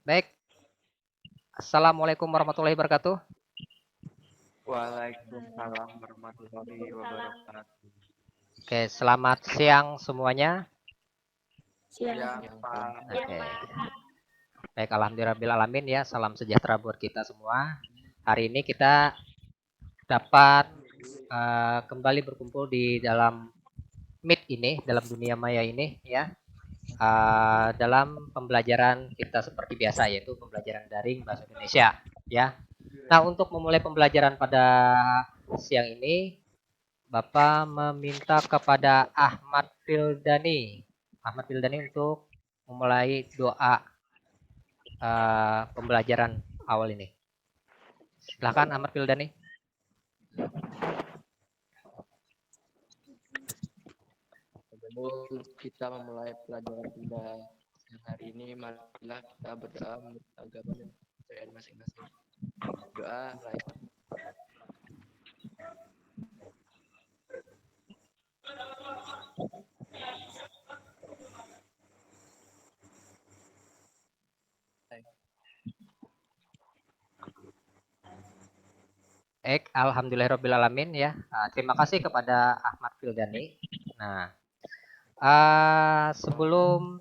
Baik, Assalamualaikum warahmatullahi wabarakatuh. Waalaikumsalam warahmatullahi wabarakatuh. Oke, selamat siang semuanya. Siang, Pak. Oke. Baik, alhamdulillahirabbil ya. Salam sejahtera buat kita semua. Hari ini kita dapat kembali berkumpul di dalam Meet ini, dalam dunia maya ini ya. Dalam pembelajaran kita seperti biasa, yaitu pembelajaran daring bahasa Indonesia ya. Nah, untuk memulai pembelajaran pada siang ini, Bapak meminta kepada Ahmad Fildani untuk memulai doa pembelajaran awal ini. Silakan Ahmad Fildani. Sebelum kita memulai pelajaran kita hari ini, marilah kita berdoa menurut agama dan kepercayaan masing-masing. Doa lain. Alhamdulillahirobbilalamin ya. Terima kasih kepada Ahmad Fildani. Nah, sebelum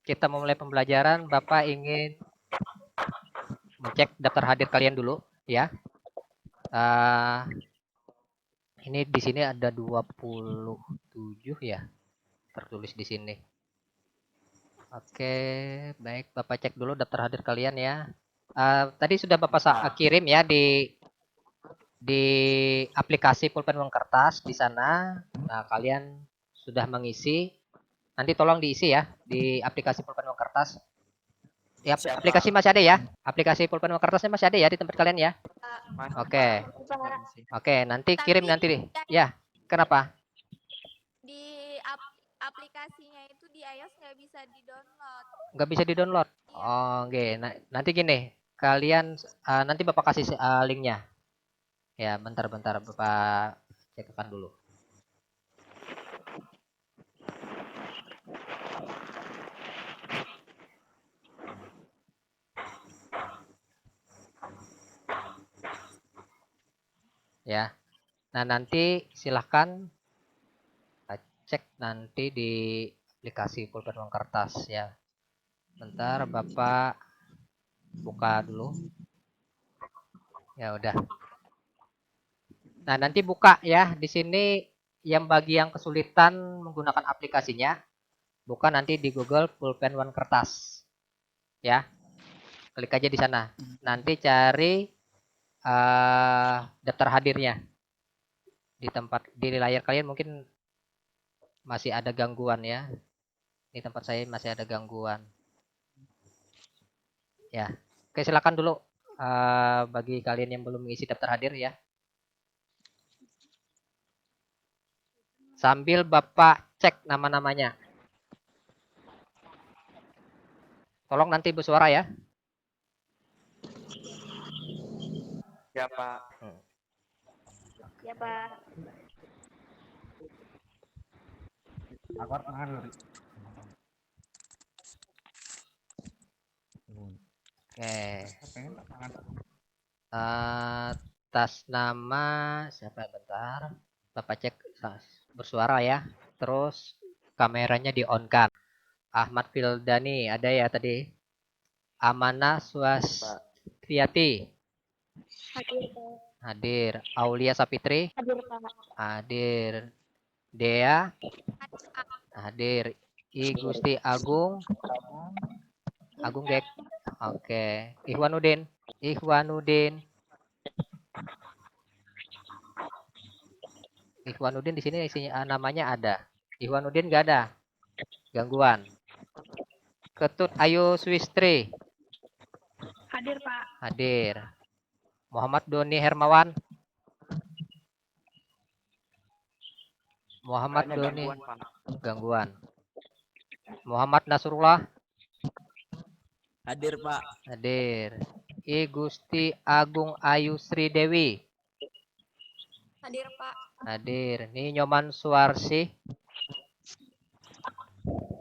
kita memulai pembelajaran, Bapak ingin mengecek daftar hadir kalian dulu ya. Ini di sini ada 27 ya tertulis di sini. Oke, baik, Bapak cek dulu daftar hadir kalian ya. Tadi sudah Bapak kirim ya di aplikasi pulpen uang kertas di sana. Nah, kalian sudah mengisi. Nanti tolong diisi ya di aplikasi pulpen uang kertas. Ya, aplikasi masih ada ya. Aplikasi pulpen uang kertasnya masih ada ya di tempat kalian ya. Oke. Oke, nanti kirim nanti. Ya, kenapa? Di aplikasinya itu di iOS nggak bisa di-download. Nggak bisa di-download. Oh, oke. Nanti gini, kalian nanti Bapak kasih linknya. Ya, bentar-bentar Bapak cekkan dulu. Ya. Nah, nanti silahkan cek nanti di aplikasi pulpen uang kertas ya. Bentar Bapak buka dulu. Ya udah. Nah, nanti buka ya. Di sini yang bagi yang kesulitan menggunakan aplikasinya, buka nanti di Google pulpen uang kertas. Ya. Klik aja di sana. Nanti cari daftar hadirnya. Di layar kalian mungkin masih ada gangguan ya. Di tempat saya masih ada gangguan. Ya. Oke, silakan dulu bagi kalian yang belum mengisi daftar hadir ya. Sambil Bapak cek nama-namanya. Tolong nanti bersuara ya. Ya, Pak. Ya, Pak. Oke. Atas nama siapa bentar. Bapak cek bersuara ya. Terus kameranya di on kan. Ahmad Fildani ada ya tadi. Amana Swastiati. Hadir. Aulia Sapitri. Hadir, Pak. Hadir. Dea. Hadir. I Gusti Agung. Agung Gek. Oke. Ihwanuddin. Ihwanuddin di sini isinya namanya ada. Ihwanuddin nggak ada. Gangguan. Ketut Ayu Swistri. Hadir, Pak. Hadir. Muhammad Doni Hermawan. Muhammad Doni. Gangguan. Muhammad Nasrullah. Hadir, Pak. Hadir. I Gusti Agung Ayu Sri Dewi. Hadir, Pak. Hadir. Ini Nyoman Suarsi.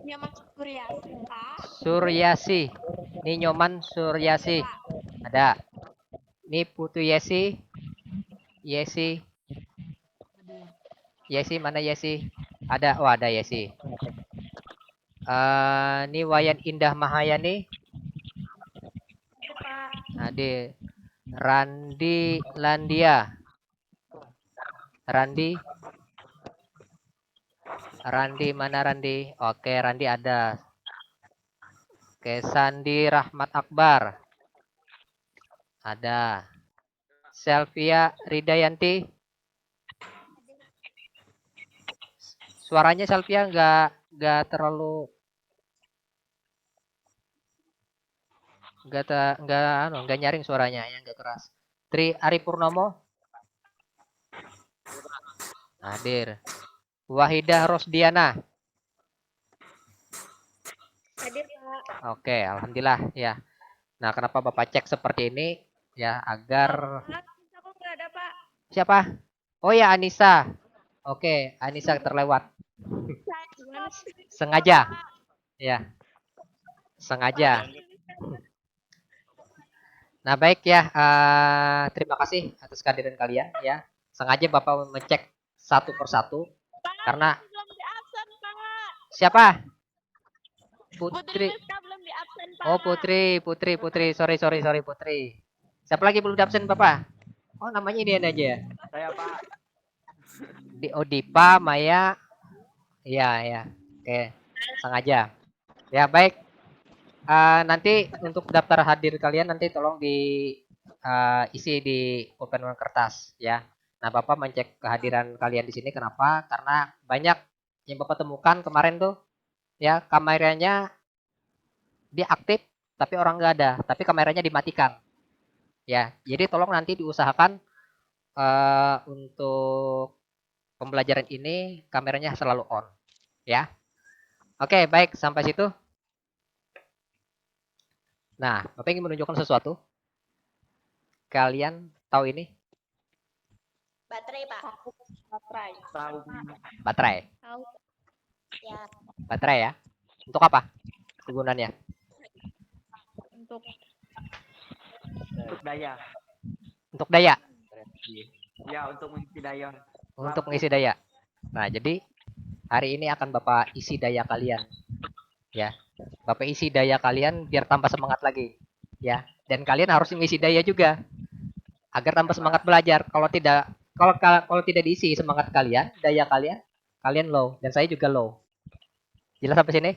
Nyaman Suryasi, Pak. Suryasi. Ini Nyoman Suryasi. Ada. Ini Putu Yesi. Yesi. Yesi mana Yesi? Ada. Oh, ada Yesi. Ini Wayan Indah Mahayani. Ada. Randi Landia. Randi. Randi mana Randi? Oke, Randi ada. Oke, Sandi Rahmat Akbar. Ada. Selvia Ridayanti. Suaranya Selvia nggak terlalu nggak nyaring suaranya yang nggak keras. Tri Ari Purnomo. Hadir. Wahidah Rosdiana. Hadir, Pak. Oke, alhamdulillah ya. Nah, kenapa Bapak cek seperti ini ya agar Aku nggak ada, Pak. siapa? Oh ya, Anissa. Oke, Anissa terlewat. Sengaja. Ya. Sengaja. Nah, baik ya. Terima kasih atas kehadiran kalian ya. Sengaja Bapak mengecek satu persatu karena Belum di absen, Pak. siapa? Putri Putri. Rizka belum di absen, Pak. Oh, Putri. Sorry Putri. Siapa lagi belum di absen, Bapak? Oh, namanya ini aja ya. Saya Pak. Di Odipa, Maya. Iya. Oke. Sengaja. Ya, baik. Nanti untuk daftar hadir kalian nanti tolong isi di pulpen kertas ya. Nah, Bapak mencek kehadiran kalian di sini kenapa? Karena banyak yang Bapak temukan kemarin tuh ya kameranya dia aktif tapi orang nggak ada, tapi kameranya dimatikan. Ya, jadi tolong nanti diusahakan untuk pembelajaran ini kameranya selalu on ya. Oke, baik sampai situ. Nah, Bapak ingin menunjukkan sesuatu? Kalian tahu ini? Baterai, Pak. Baterai. Tahu. Baterai. Tahu. Ya, Baterai ya. Untuk apa? Kegunaannya? untuk Daya. Untuk daya. Ya, untuk mengisi daya. Untuk mengisi daya. Nah, jadi hari ini akan Bapak isi daya kalian. Ya. Bapak isi daya kalian biar tambah semangat lagi. Ya. Dan kalian harus mengisi daya juga. Agar tambah semangat belajar. Kalau tidak diisi semangat kalian, daya kalian low dan saya juga low. Jelas sampai sini?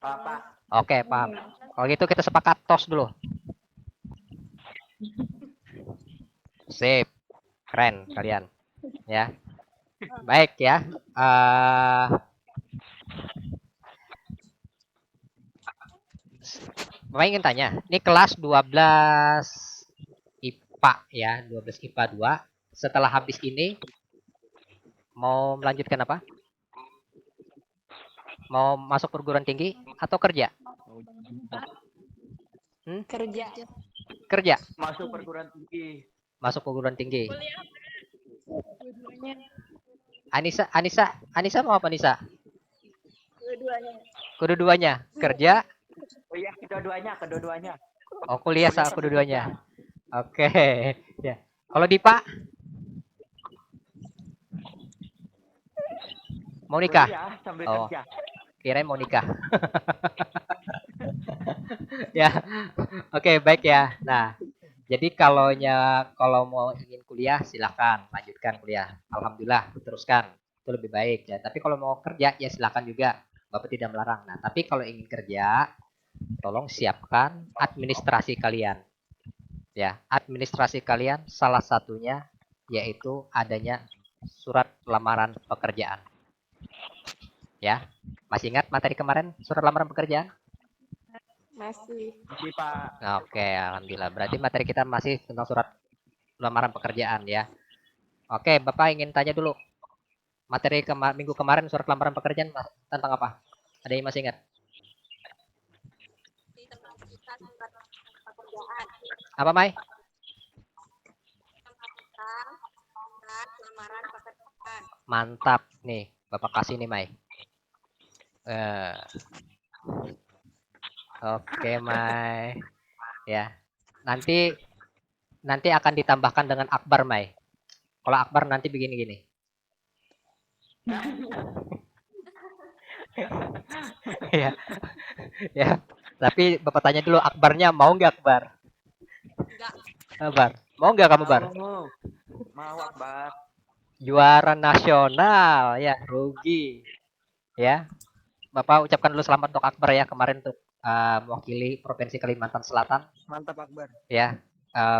Pak. Oke, paham. Kalau gitu kita sepakat tos dulu. Sip. Keren kalian. Ya. Baik ya. Bapak ingin tanya, ini kelas 12 IPA ya, 12 IPA 2. Setelah habis ini mau melanjutkan apa? Mau masuk perguruan tinggi atau kerja? kerja. Kerja. Masuk perguruan tinggi. Masuk perguruan tinggi. Dua-duanya. Anissa mau apa Anissa? Dua-duanya. Kedua-duanya. Kerja. Oh iya, kedua-duanya. Oh, kuliah sama kedua-duanya. Oke. Ya. Kalau Dipa? Mau nikah? Kuliah sambil Oh. kerja. Kirain mau nikah. Ya. Oke, baik ya. Nah, jadi kalau mau ingin kuliah silakan lanjutkan kuliah. Alhamdulillah, teruskan. Itu lebih baik ya. Tapi kalau mau kerja ya silakan juga. Bapak tidak melarang. Nah, tapi kalau ingin kerja tolong siapkan administrasi kalian. Ya, administrasi kalian salah satunya yaitu adanya surat lamaran pekerjaan. Ya. Masih ingat materi kemarin surat lamaran pekerjaan? Masih. Jadi Pak. Oke, alhamdulillah. Berarti materi kita masih tentang surat lamaran pekerjaan ya. Oke, Bapak ingin tanya dulu. Materi minggu kemarin surat lamaran pekerjaan tentang apa? Ada yang masih ingat? Tentang kita surat pekerjaan. Apa, Mai? Tentang surat lamaran pekerjaan. Mantap nih, Bapak kasih nih, Mai. Oke, Mai. Ya. Nanti akan ditambahkan dengan Akbar, Mai. Kalau Akbar nanti begini gini. Ya, ya. Tapi Bapak tanya dulu Akbarnya mau nggak Akbar? Enggak. Akbar, mau nggak kamu Bar? Mau Akbar. Juara nasional, ya rugi. Ya, Bapak ucapkan dulu selamat untuk Akbar ya kemarin untuk mewakili Provinsi Kalimantan Selatan. Mantap Akbar. Ya,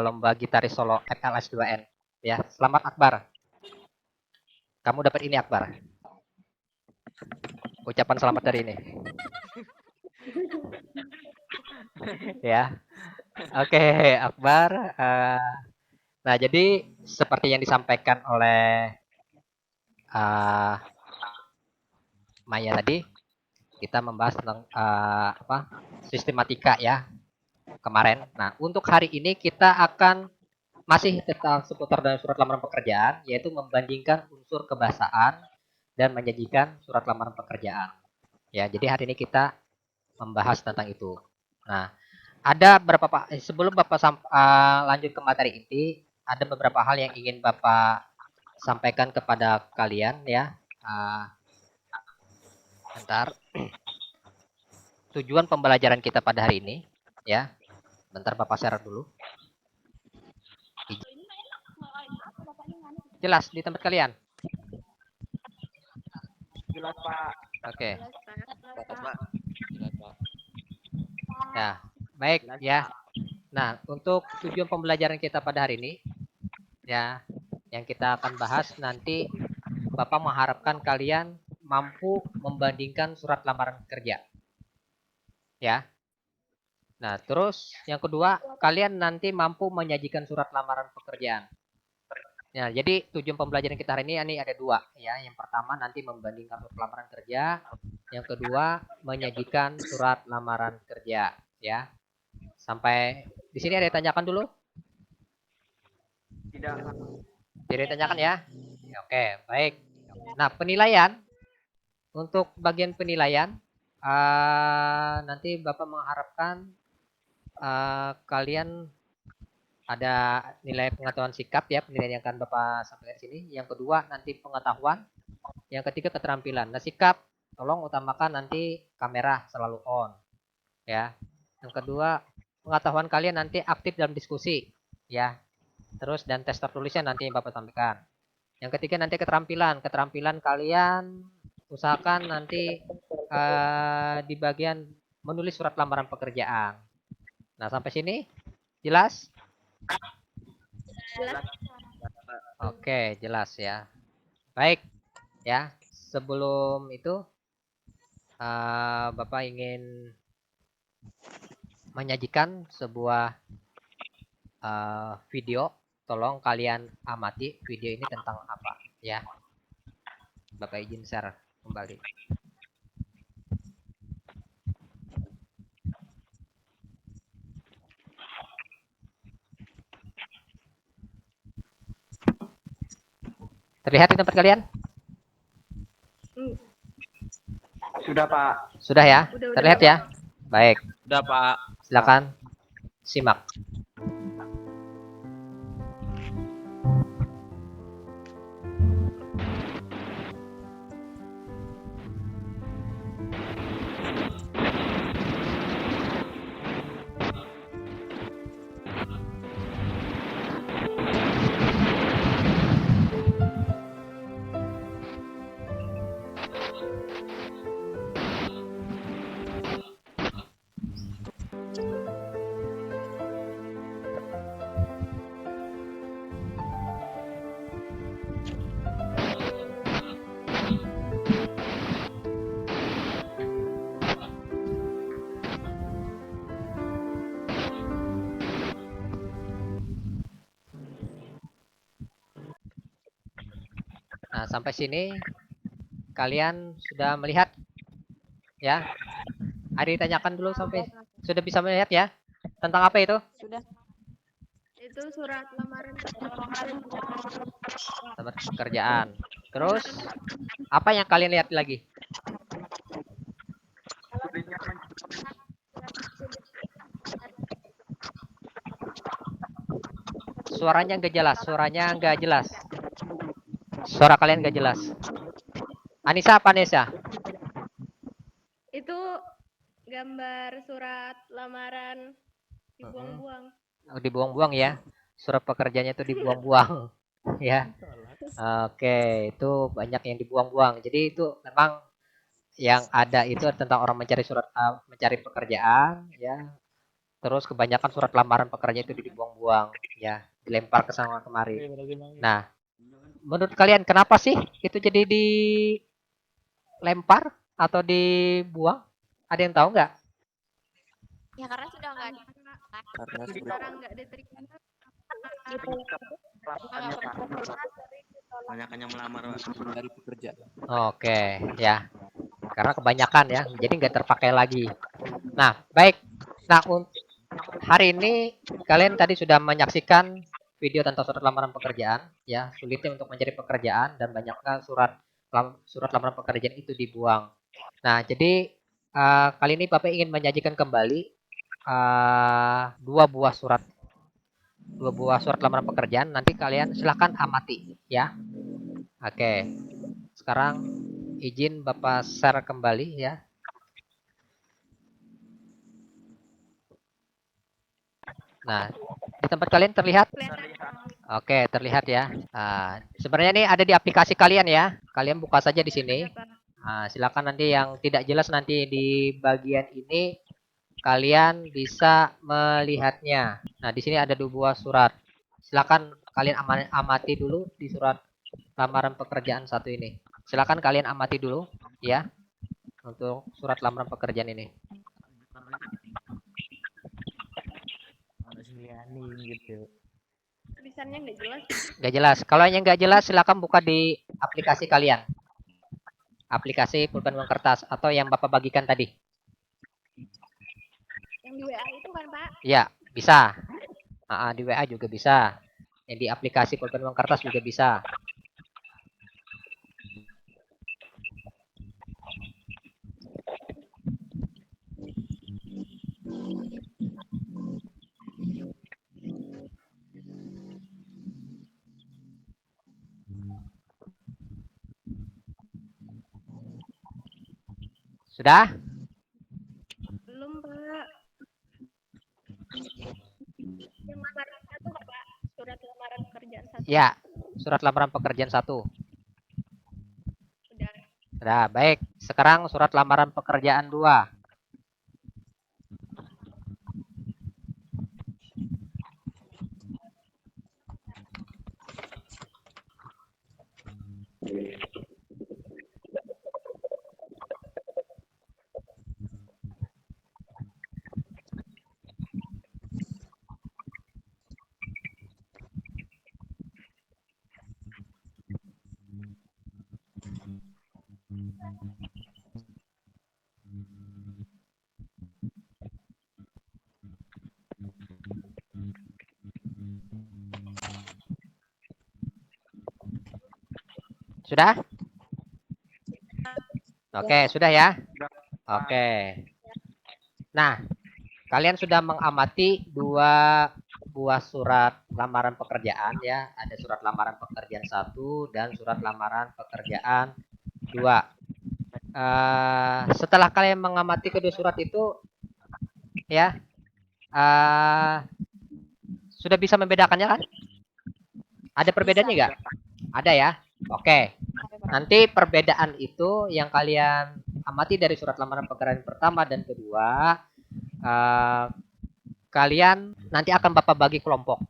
lomba gitaris solo FLS 2N. Ya, selamat Akbar. Kamu dapat ini Akbar. Ucapan selamat dari ini. Ya. Oke, Akbar. Nah, jadi seperti yang disampaikan oleh Maya tadi, kita membahas tentang sistematika ya kemarin. Nah, untuk hari ini kita akan masih tentang seputar dan surat lamaran pekerjaan, yaitu membandingkan unsur kebahasaan dan menyajikan surat lamaran pekerjaan. Ya, jadi hari ini kita membahas tentang itu. Nah, ada beberapa sebelum Bapak lanjut ke materi inti, ada beberapa hal yang ingin Bapak sampaikan kepada kalian ya. Bentar. Tujuan pembelajaran kita pada hari ini ya. Bentar Bapak share dulu. Jelas di tempat kalian? Jelas Pak. Oke. Jelas Pak. Ya, baik ya. Nah, untuk tujuan pembelajaran kita pada hari ini ya, yang kita akan bahas nanti Bapak mengharapkan kalian mampu membandingkan surat lamaran kerja. Ya. Nah, terus yang kedua, kalian nanti mampu menyajikan surat lamaran pekerjaan. Nah, jadi tujuan pembelajaran kita hari ini ada dua ya. Yang pertama nanti membandingkan surat lamaran kerja, yang kedua menyajikan surat lamaran kerja ya. Sampai di sini ada yang tanyakan dulu? Tidak. Tidak ditanyakan ya? Oke, baik. Nah, penilaian untuk bagian penilaian nanti Bapak mengharapkan kalian ada nilai pengetahuan sikap ya, penilaian yang akan Bapak sampaikan di sini. Yang kedua nanti pengetahuan, yang ketiga keterampilan. Nah, sikap tolong utamakan nanti kamera selalu on ya. Yang kedua pengetahuan kalian nanti aktif dalam diskusi ya. Terus dan tes tertulisnya nanti yang Bapak sampaikan. Yang ketiga nanti keterampilan kalian usahakan nanti di bagian menulis surat lamaran pekerjaan. Nah, sampai sini jelas? Jelas. Oke, jelas ya. Baik ya. Sebelum itu Bapak ingin menyajikan sebuah video. Tolong kalian amati video ini tentang apa ya. Bapak izin share kembali. Terlihat di tempat kalian? Sudah Pak. Sudah ya? Terlihat ya? Baik. Sudah Pak. Silakan simak. Nah, sampai sini kalian sudah melihat ya? Ada ditanyakan dulu sampai sudah bisa melihat ya? Tentang apa itu? Sudah. Itu surat lamaran Tempat pekerjaan. Terus apa yang kalian lihat lagi? suaranya nggak jelas, suaranya nggak jelas. Suara kalian nggak jelas. Anissa apa Nesa? Itu gambar surat lamaran dibuang-buang. Dibuang-buang ya. Surat pekerjaannya itu dibuang-buang. Ya. Oke, itu banyak yang dibuang-buang. Jadi itu memang yang ada itu tentang orang mencari mencari pekerjaan ya. Terus kebanyakan surat lamaran pekerjaan itu dibuang-buang ya, dilempar ke sana kemari. Nah, menurut kalian kenapa sih itu jadi dilempar atau dibuang? Ada yang tahu nggak? Ya karena sudah nggak ada. Karena sudah Orang nggak diterima. banyakannya melamar mencari pekerjaan. Oke, ya. Karena kebanyakan ya, jadi nggak terpakai lagi. Nah, baik. Nah, hari ini kalian tadi sudah menyaksikan video tentang surat lamaran pekerjaan, ya, sulitnya untuk mencari pekerjaan dan banyaknya surat lamaran pekerjaan itu dibuang. Nah, jadi kali ini Bapak ingin menyajikan kembali dua buah surat lamaran pekerjaan. Nanti kalian silahkan amati, ya. Oke, sekarang izin Bapak share kembali ya. Nah, di tempat kalian terlihat? Oke, terlihat ya. Sebenarnya ini ada di aplikasi kalian ya. Kalian buka saja di sini. Silakan nanti yang tidak jelas nanti di bagian ini kalian bisa melihatnya. Nah, di sini ada dua buah surat. Silakan kalian amati dulu di surat lamaran pekerjaan satu ini. Silakan kalian amati dulu ya untuk surat lamaran pekerjaan ini. Gitu. Tulisannya nggak jelas. Nggak jelas. Kalau yang nggak jelas silakan buka di aplikasi kalian. Aplikasi pulpen uang kertas atau yang Bapak bagikan tadi. Yang di WA itu kan, Pak? Ya, bisa. Di WA juga bisa. Yang di aplikasi pulpen uang kertas juga bisa. Sudah? Belum, Pak. Yang lamaran satu, Pak. Surat lamaran pekerjaan satu. Ya, surat lamaran pekerjaan satu. Sudah. Sudah, baik. Sekarang surat lamaran pekerjaan 2. Sudah? Oke, sudah ya? Oke. Nah, kalian sudah mengamati dua buah surat lamaran pekerjaan ya. Ada surat lamaran pekerjaan 1 dan surat lamaran pekerjaan 2. Setelah kalian mengamati kedua surat itu ya, sudah bisa membedakannya kan? Ada perbedaannya nggak? Ada ya? Oke. Nanti perbedaan itu yang kalian amati dari surat lamaran pekerjaan pertama dan kedua, kalian nanti akan Bapak bagi kelompok.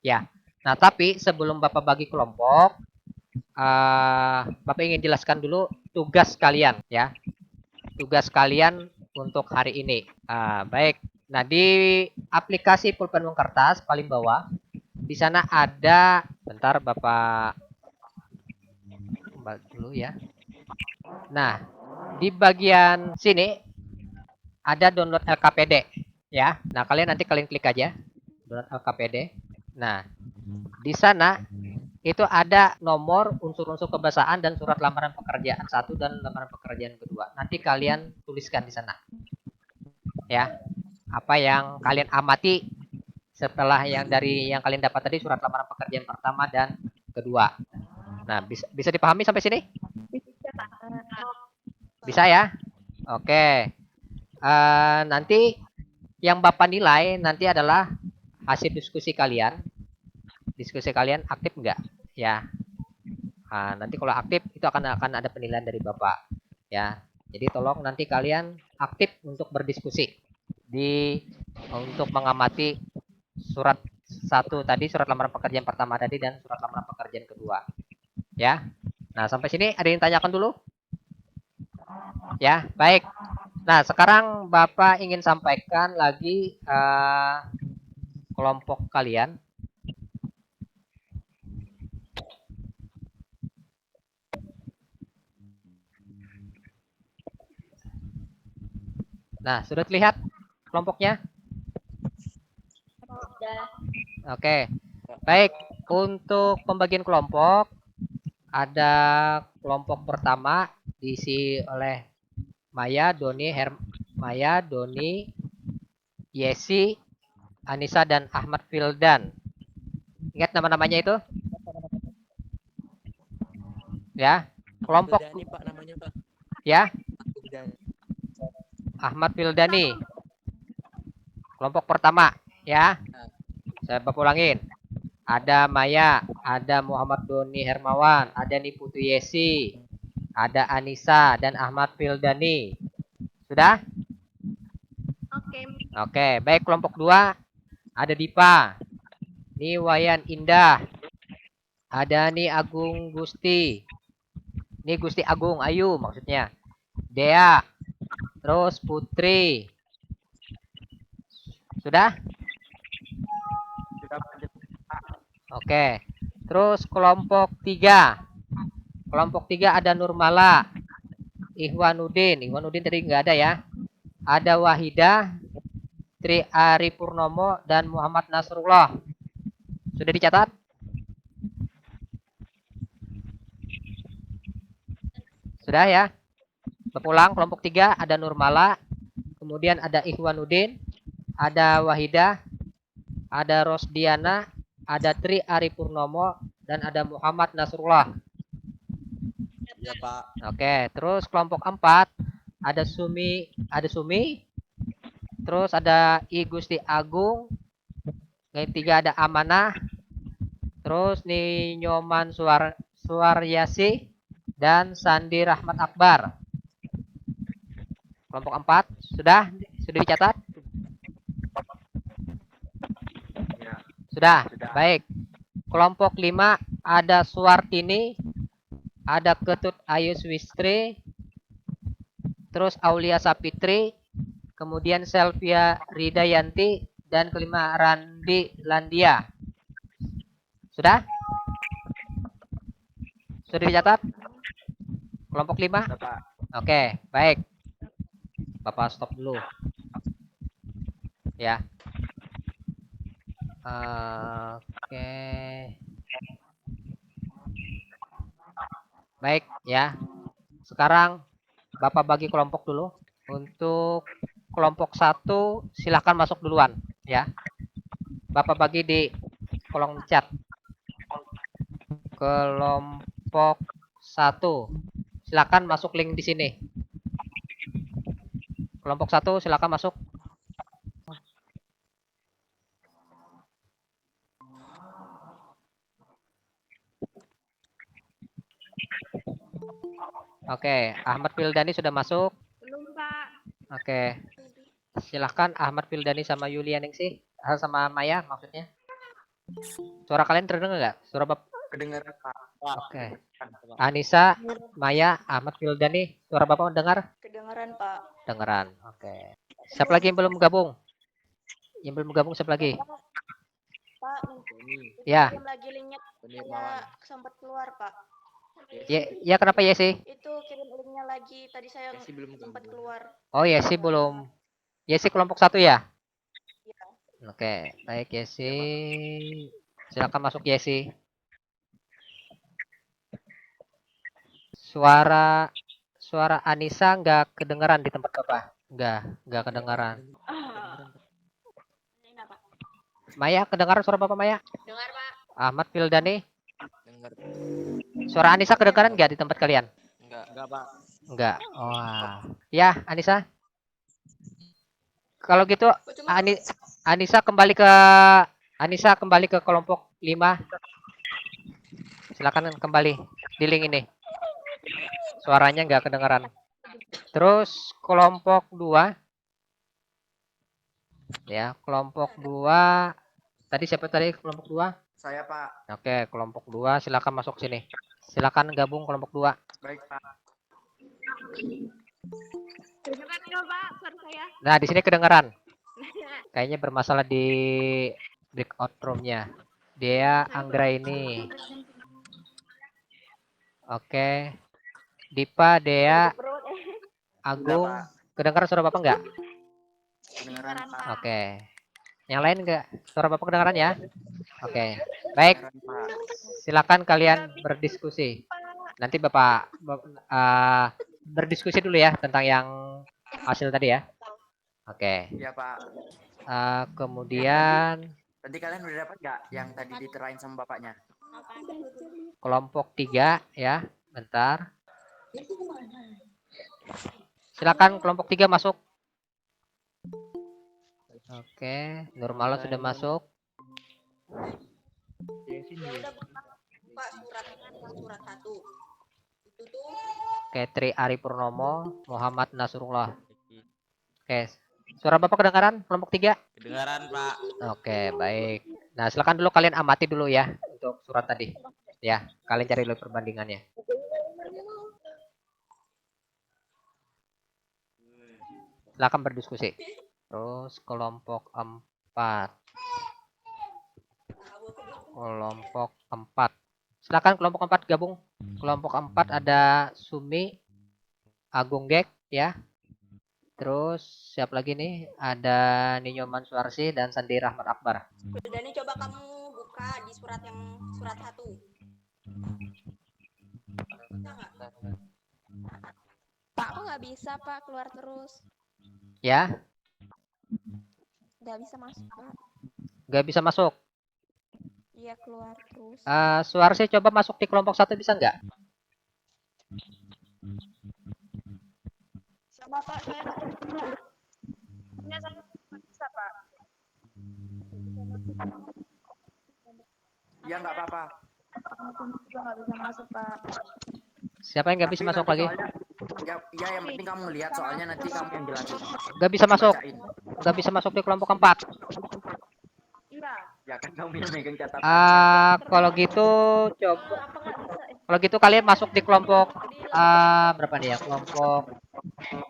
Ya. Nah, tapi sebelum Bapak bagi kelompok, Bapak ingin jelaskan dulu tugas kalian ya. Tugas kalian untuk hari ini. Baik. Nah, di aplikasi pulpen uang kertas paling bawah, di sana ada, bentar Bapak dulu ya. Nah, di bagian sini ada download LKPD ya. Nah, nanti kalian klik aja download LKPD. Nah, di sana itu ada nomor unsur-unsur kebahasaan dan surat lamaran pekerjaan 1 dan lamaran pekerjaan kedua. Nanti kalian tuliskan di sana. Ya. Apa yang kalian amati setelah yang dari yang kalian dapat tadi surat lamaran pekerjaan pertama dan kedua. Nah, bisa dipahami sampai sini? Bisa, Pak. Bisa ya? Oke. Nanti yang Bapak nilai nanti adalah hasil diskusi kalian. Diskusi kalian aktif enggak? Ya. Nanti kalau aktif itu akan ada penilaian dari Bapak. Ya. Jadi tolong nanti kalian aktif untuk berdiskusi untuk mengamati surat 1 tadi, surat lamaran pekerjaan pertama tadi dan surat lamaran pekerjaan kedua. Ya. Nah, sampai sini ada yang tanyakan dulu? Ya, baik. Nah, sekarang Bapak ingin sampaikan lagi kelompok kalian. Nah, sudah terlihat kelompoknya? Udah. Oke. Baik, untuk pembagian kelompok ada kelompok pertama diisi oleh Maya, Doni, Yesi, Anissa dan Ahmad Fildan. Ingat nama-namanya itu? Ya, kelompok Dani, Pak, namanya, Pak. ya, Dani. Ahmad Fildani. Kelompok pertama, ya. Saya ulangin. Ada Maya, ada Muhammad Doni Hermawan, ada Niputu Yesi, ada Anissa dan Ahmad Fildani. Sudah? Oke. Oke, baik kelompok 2 ada Dipa, Ni Wayan Indah, ada Ni Agung Gusti, Ni Gusti Agung Ayu maksudnya, Dea, terus Putri. Sudah? Oke. Terus kelompok 3. Kelompok 3 ada Nurmala, Ihwanuddin tadi nggak ada ya. Ada Wahidah, Tri Ari Purnomo dan Muhammad Nasrullah. Sudah dicatat? Sudah ya? Berulang, kelompok 3 ada Nurmala, kemudian ada Ihwanuddin, ada Wahidah, ada Rosdiana, ada Tri Ari Purnomo, dan ada Muhammad Nasrullah. Ya, Pak. Oke, terus kelompok 4 ada Sumi, terus ada I Gusti Agung, yang ketiga ada Amanah, terus nih Nyoman Suaryasi dan Sandi Rahmat Akbar. Kelompok 4 sudah dicatat? Sudah. Baik. Kelompok 5 ada Suwartini, ada Ketut Ayu Swistri, terus Aulia Sapitri, kemudian Selvia Ridayanti, dan kelima Randi Landia. Sudah? Sudah dicatat? Kelompok 5? Oke, baik. Bapak stop dulu. Ya. Oke. Baik, ya. Sekarang Bapak bagi kelompok dulu. Untuk kelompok 1 silahkan masuk duluan, ya. Bapak bagi di kolom chat. Kelompok 1. Silakan masuk link di sini. Kelompok 1 silakan masuk. Oke, Ahmad Fildani sudah masuk. Belum, Pak. Oke. Silahkan Ahmad Fildani sama Yulia Ningsih, sama Maya maksudnya. Suara kalian terdengar nggak? Suara Bapak? Kedengaran, Pak. Oke. Anissa, Maya, Ahmad Fildani, suara Bapak dengar? Kedengeran, Pak. Dengeran. Oke. Siapa lagi yang belum gabung? Yang belum gabung siapa lagi? Pak, Ya. kirim lagi linknya, Bener, saya sempat keluar, Pak. Ya kenapa ya sih? Itu kirim linknya lagi, tadi saya Yesi belum sempat gabung. keluar. Oh Yesi belum. Yesi kelompok 1 ya? Iya. Oke, baik Yesi. Silakan masuk Yesi. Suara Anissa nggak kedengaran di tempat Bapak? Nggak kedengaran. Maya, kedengaran suara Bapak Maya? Dengar, Pak. Ahmad Fildani, Dengar. suara Anissa kedengaran nggak di tempat kalian? Enggak, Pak. Enggak. Wah. Ya, Anissa. Kalau gitu Oh, cuma Anissa kembali ke kelompok 5. Silakan kembali di link ini. Suaranya nggak kedengaran. Terus kelompok 2. Ya, kelompok 2. Tadi siapa tadi kelompok 2? Saya, Pak. Oke, kelompok 2 silakan masuk sini. Silakan gabung kelompok 2. Baik, Pak. Kedengeran nggak Pak suara saya? Nah, di sini kedengaran. Kayaknya bermasalah di breakout room-nya. Dia Anggra ini. Oke. Dipa, Dea, Perut. Agung. Pak. Kedengaran suara Bapak nggak? Kedengaran, Pak. Oke. Yang lain nggak? Suara Bapak kedengaran ya? Oke. Baik, Kedengaran, Pak. silakan kalian berdiskusi. Nanti Bapak berdiskusi dulu ya tentang yang hasil tadi ya. Oke. Iya, Pak. Kemudian Tadi kalian udah dapat nggak yang tadi diterain sama bapaknya? kelompok 3 ya. Bentar. Silakan kelompok 3 masuk. Oke, Nurmala sudah masuk. ya udah buka surat 1. Itu tuh Ketri Ari Purnomo, Muhammad Nasrullah. Oke. Suara Bapak kedengaran kelompok 3? Kedengaran, Pak. Oke, baik. Nah, silakan dulu kalian amati dulu ya untuk surat tadi. Ya, kalian cari dulu perbandingannya. Silakan berdiskusi. Terus kelompok 4. Kelompok 4. Silakan kelompok 4 gabung. Kelompok 4 ada Sumi, Agung Gek ya. Terus siapa lagi nih? Ada Ninyoman Suarsi dan Sandi Rahmat Akbar. udah nih, coba kamu buka di surat 1. Pak, kok nggak bisa Pak keluar terus? Ya, Nggak bisa masuk Pak. nggak bisa masuk. Iya, keluar terus. Suarsi coba masuk di kelompok 1 bisa nggak? Sama Pak saya punya saya bisa Pak. Iya, nggak apa-apa. Juga nggak bisa masuk Pak. Siapa yang nggak bisa Tapi masuk nanti lagi? soalnya- Ya, yang penting kamu lihat soalnya nanti kamu yang jelasin. Nggak bisa masuk. Bacain. Nggak bisa masuk di kelompok 4. Iya. Ya kan kamu yang megang catatan. Kalau gitu coba. Apa nggak bisa? Kalau gitu kalian masuk di kelompok berapa nih ya? Kelompok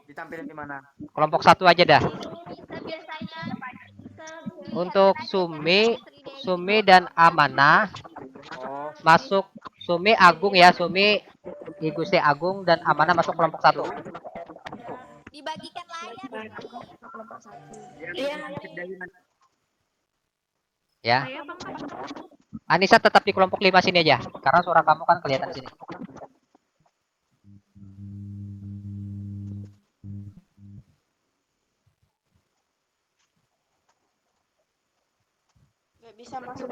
Ditampilin di mana? kelompok 1 aja dah. Bisa biasanya Untuk Sumi dan Amanah Oh, masuk. Sumi Agung ya, Sumi Gusti Agung dan Amanah masuk kelompok 1. dibagikan layar. iya. Ya. Saya Bang Pak. Anissa tetap di kelompok 5 sini aja karena suara kamu kan kelihatan di sini. Nggak bisa masuk.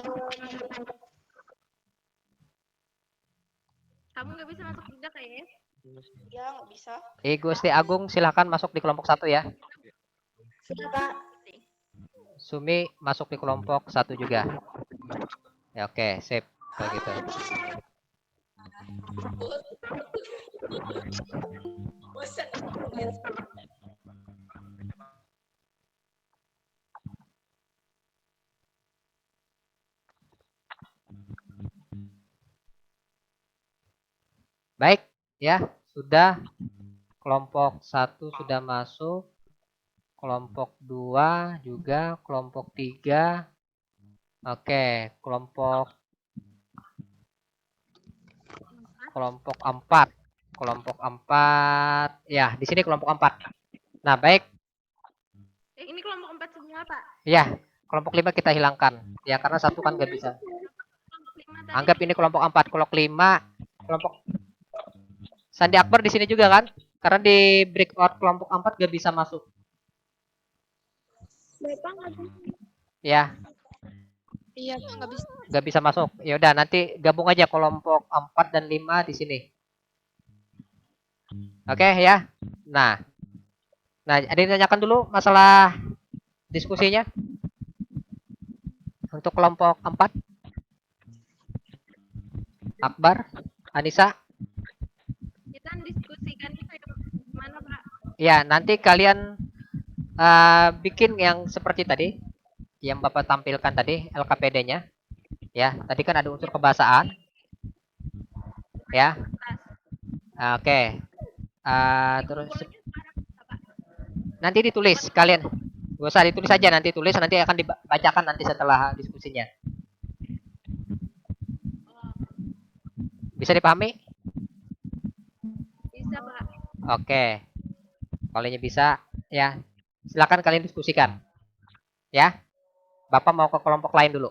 Kamu nggak bisa masuk juga kayaknya. Ya, nggak bisa. Gusti Agung silahkan masuk di kelompok 1 ya. Pak. Sumi masuk di kelompok 1 juga. Ya, oke, sip. Kalau gitu. Baik, ya, sudah. Kelompok 1 sudah masuk. Kelompok 2 juga, kelompok 3. Oke, kelompok 4. Kelompok 4. Ya, di sini kelompok 4. Nah, baik. Ini kelompok 4 semua Pak. Ya, kelompok 5 kita hilangkan. Ya, karena 1 kan nggak bisa. Kelompok 5 tadi. Anggap ini kelompok 4. Kelompok 5. Kelompok Sandi Akbar di sini juga kan? Karena di breakout kelompok 4 nggak bisa masuk. Bapak nggak bisa. Ya. Iya, nggak bisa. Nggak bisa masuk. Ya udah nanti gabung aja kelompok 4 dan 5 di sini. Oke ya. Nah, ada yang tanyakan dulu masalah diskusinya untuk kelompok 4. Akbar, Anissa. Kita diskusikan itu yang mana Pak? Ya, nanti kalian bikin yang seperti tadi, yang Bapak tampilkan tadi, LKPD-nya. Ya, tadi kan ada unsur kebahasaan. Ya. Oke. Terus nanti ditulis kalian. Gak usah ditulis aja, nanti tulis, nanti akan dibacakan nanti setelah diskusinya. Bisa dipahami? Bisa Pak. Oke. Kalau bisa, ya silakan kalian diskusikan. Ya. Bapak mau ke kelompok lain dulu.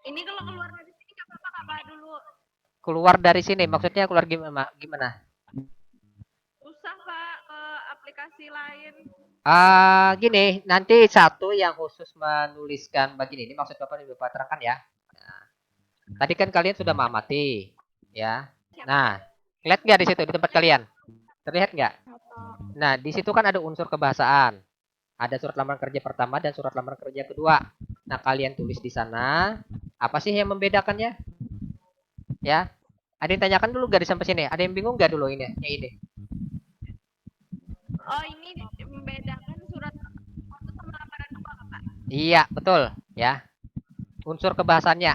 Ini kalau keluar dari sini nggak apa-apa Kak Pak dulu. Keluar dari sini, maksudnya keluar gimana? Susah Pak ke aplikasi lain. Gini, nanti satu yang khusus menuliskan bagian ini, maksud Bapak ini Bapak terangkan ya. Nah, tadi kan kalian sudah mengamati, ya. Nah, lihat nggak di situ di tempat kalian? Terlihat nggak? Nah, di situ kan ada unsur kebahasaan. Ada surat lamaran kerja pertama dan surat lamaran kerja kedua. Nah, kalian tulis di sana apa sih yang membedakannya? Ya, ada yang tanyakan dulu nggak sampai sini? Ada yang bingung nggak dulu ini? Yang ini? Oh ini membedakan surat foto sama lamaran dua Pak. Iya, betul. Ya, unsur kebahasannya.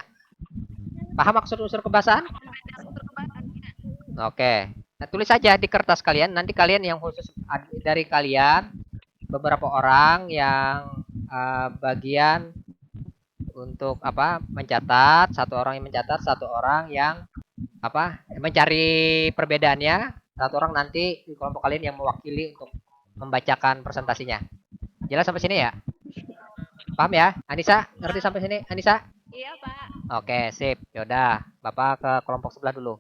Paham maksud unsur kebahasaan? Membedakan unsur kebahasannya. Oke. Nah, tulis saja di kertas kalian. Nanti kalian yang khusus dari kalian beberapa orang yang bagian untuk mencatat, satu orang yang mencatat, satu orang yang mencari perbedaannya, satu orang nanti di kelompok kalian yang mewakili untuk membacakan presentasinya. Jelas sampai sini ya? Paham ya? Anissa, ngerti sampai sini? Anissa? Iya Pak. Oke, sip. Yaudah, Bapak ke kelompok sebelah dulu.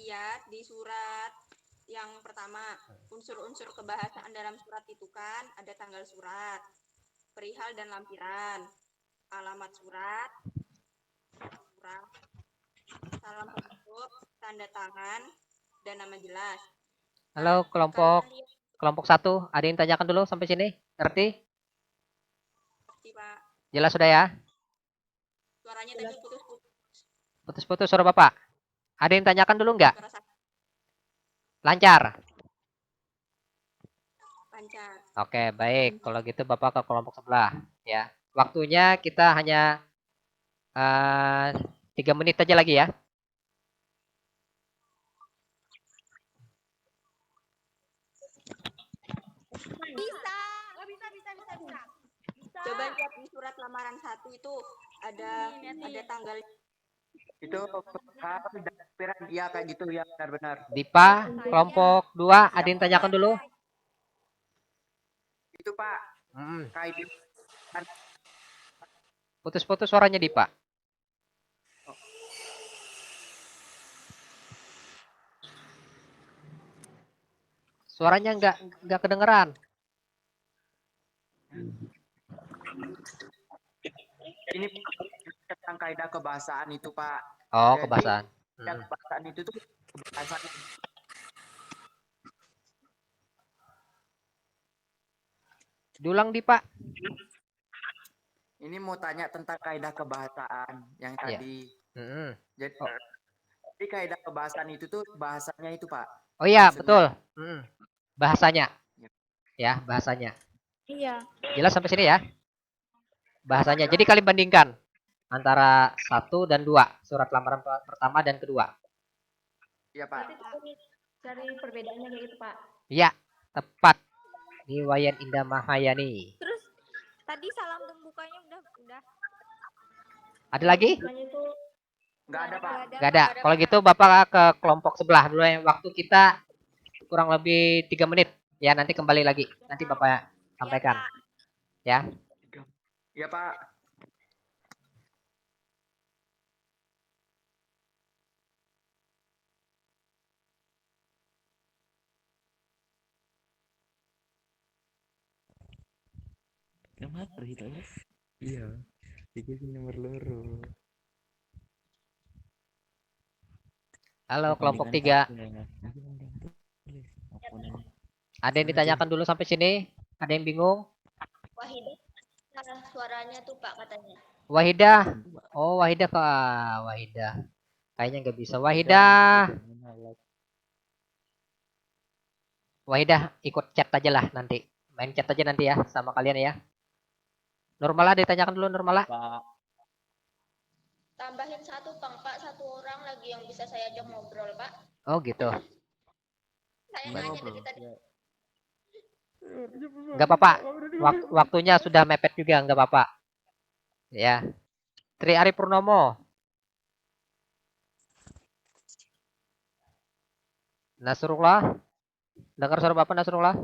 Lihat di surat yang pertama, unsur-unsur kebahasaan dalam surat itu kan ada tanggal surat, perihal dan lampiran, alamat surat, salam penutup, tanda tangan, dan nama jelas. Halo, kelompok 1, ada yang tanyakan dulu sampai sini? Ngerti? Ngerti, Pak. Jelas sudah ya? Suaranya tadi putus-putus. Putus-putus suara Bapak. Ada yang tanyakan dulu nggak? Lancar? Lancar. Oke, baik. Kalau gitu Bapak ke kelompok sebelah. Ya. Waktunya kita hanya 3 menit aja lagi ya. Bisa. Oh bisa. Coba lihat di surat lamaran 1 itu ada tanggal. Itu iya kayak gitu ya, benar-benar. Dipa, kelompok 2, ada yang tanyakan dulu? Itu Pak, kayak Putus-putus suaranya Dipa. Suaranya nggak kedengeran. ini tentang kaidah kebahasaan itu Pak. Oh, Jadi, kebahasaan. Kebahasaan itu tuh kebahasaan. Diulang Dipa. Ini mau tanya tentang kaidah kebahasaan yang tadi. Jadi kaidah kebahasaan itu tuh bahasanya itu Pak. Oh iya, Maksudnya. betul. Bahasanya. Ya, bahasanya. Iya. Jelas sampai sini ya? Bahasanya. Jadi kalian bandingkan antara 1 dan 2, surat lamaran pertama dan kedua. Iya Pak. Cari perbedaannya kayak gitu Pak. Iya, tepat. Ini Wayan Indah Mahayani. Terus tadi salam pembukanya udah. Ada lagi? Nggak ada Pak. Nggak ada. Kalau gitu Bapak ke kelompok sebelah dulu ya. Waktu kita kurang lebih 3 menit. Ya, nanti kembali lagi. Nanti Bapak sampaikan. Ya. Iya Pak. Mari to. Iya. Iki sing nomor loro. Halo kelompok 3. Ada yang ditanyakan dulu sampai sini? Ada yang bingung? Wahidah suaranya tuh Pak katanya. Wahidah. Oh, Wahidah Kak. Wahidah. Kayaknya nggak bisa. Wahidah. Wahidah ikut chat aja lah nanti. Main chat aja nanti ya sama kalian ya. Nurmala ditanyakan dulu Nurmala. Pak. Tambahin satu Pak, satu orang lagi yang bisa saya ajak ngobrol Pak. Oh gitu. Saya nanya dari tadi. Nggak apa-apa. Waktunya sudah mepet juga, nggak apa-apa. Ya. Tri Ari Purnomo. Nasrullah. Dengar suara Bapak Nasrullah?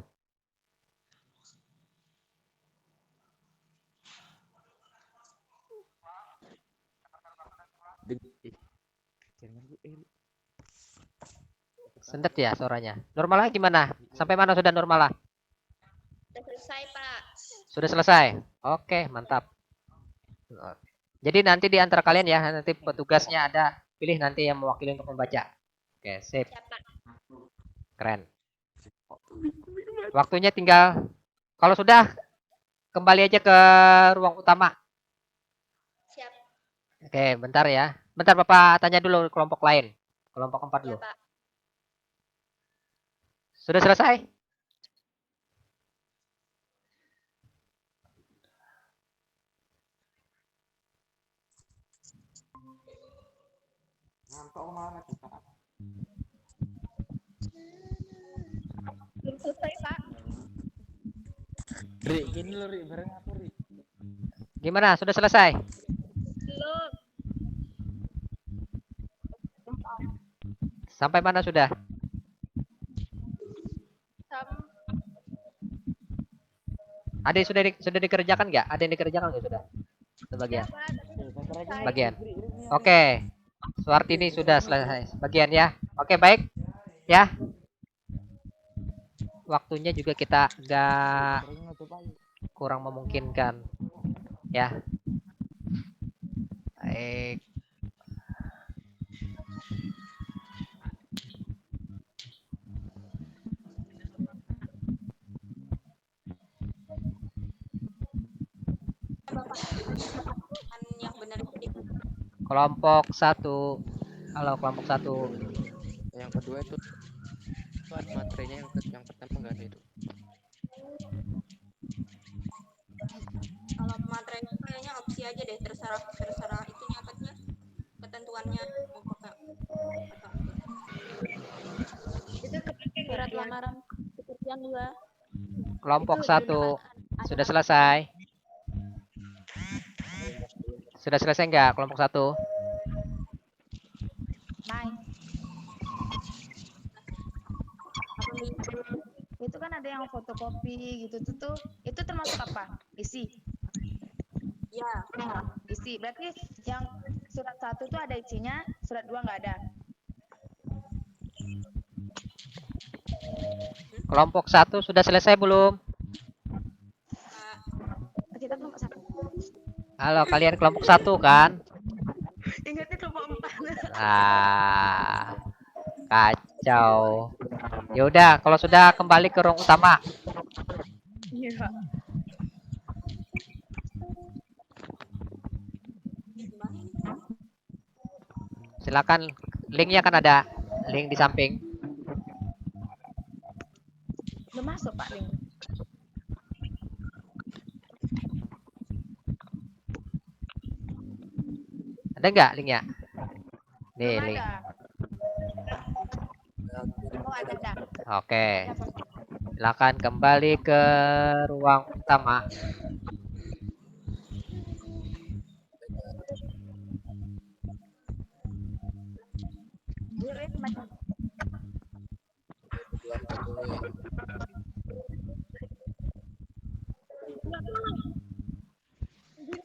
Sendet ya suaranya. Nurmala gimana? Sampai mana sudah Nurmala? Sudah selesai Pak. Sudah selesai? Oke, mantap. Jadi nanti di antara kalian ya, nanti petugasnya ada, pilih nanti yang mewakili untuk membaca. Oke, sip. Siapa? Keren. Waktunya tinggal, kalau sudah, kembali aja ke ruang utama. Siap. Oke, bentar ya. Bentar Bapak tanya dulu kelompok lain. Kelompok 4 Ya dulu. Pak. Sudah selesai? Belum selesai Pak. Ri, gini lo Ri, bareng aku Ri. Gimana? Sudah selesai? Belum. Sampai mana sudah? Ada yang sudah dikerjakan nggak? Ada yang dikerjakan nggak sudah? Sebagian. Bagian. Oke. Suartini sudah selesai sebagian ya. Oke, baik. Ya. Waktunya juga kita agak kurang memungkinkan. Ya. Baik. Yang benar itu di Kelompok 1. Halo kelompok 1. Yang kedua itu ada materinya, yang pertama enggak ada itu. kalau materi itu kayaknya opsi aja deh, terserah itunya apanya, ketentuannya mau pakai atau enggak. Itu kepake Surat lamaran pekerjaan juga. Kelompok 1 sudah selesai. Sudah selesai enggak kelompok 1? Itu kan ada yang fotokopi gitu tuh itu termasuk apa? Isi. Ya, Isi. Berarti yang surat 1 tuh ada isinya, surat 2 nggak ada. Kelompok 1 sudah selesai belum? Kita kelompok 1. Halo, kalian kelompok 1 kan? Ingatnya kelompok 4. Ah, kacau. Ya udah, kalau sudah kembali ke ruang utama. Iya. Silakan, linknya kan ada, link di samping. Belum masuk Pak Link. Ada nggak linknya? Nih, Belum link. ada. Oh, ada. Oke. Silakan kembali ke ruang utama.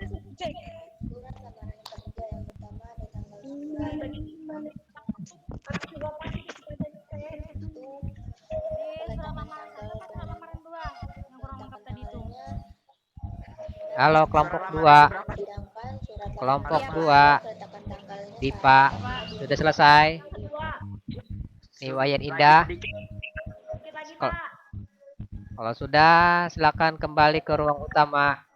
Di surat lamaran 1 sama surat lamaran 2 yang kurang lengkap tadi itu. Halo kelompok 2. Sedangkan surat Kelompok lamaran 2. peletakan tanggalnya Dipa. Sudah selesai. Nih Wayan Indah. Dikit lagi, Kal- Pak. Kalau sudah, silakan kembali ke ruang utama. yang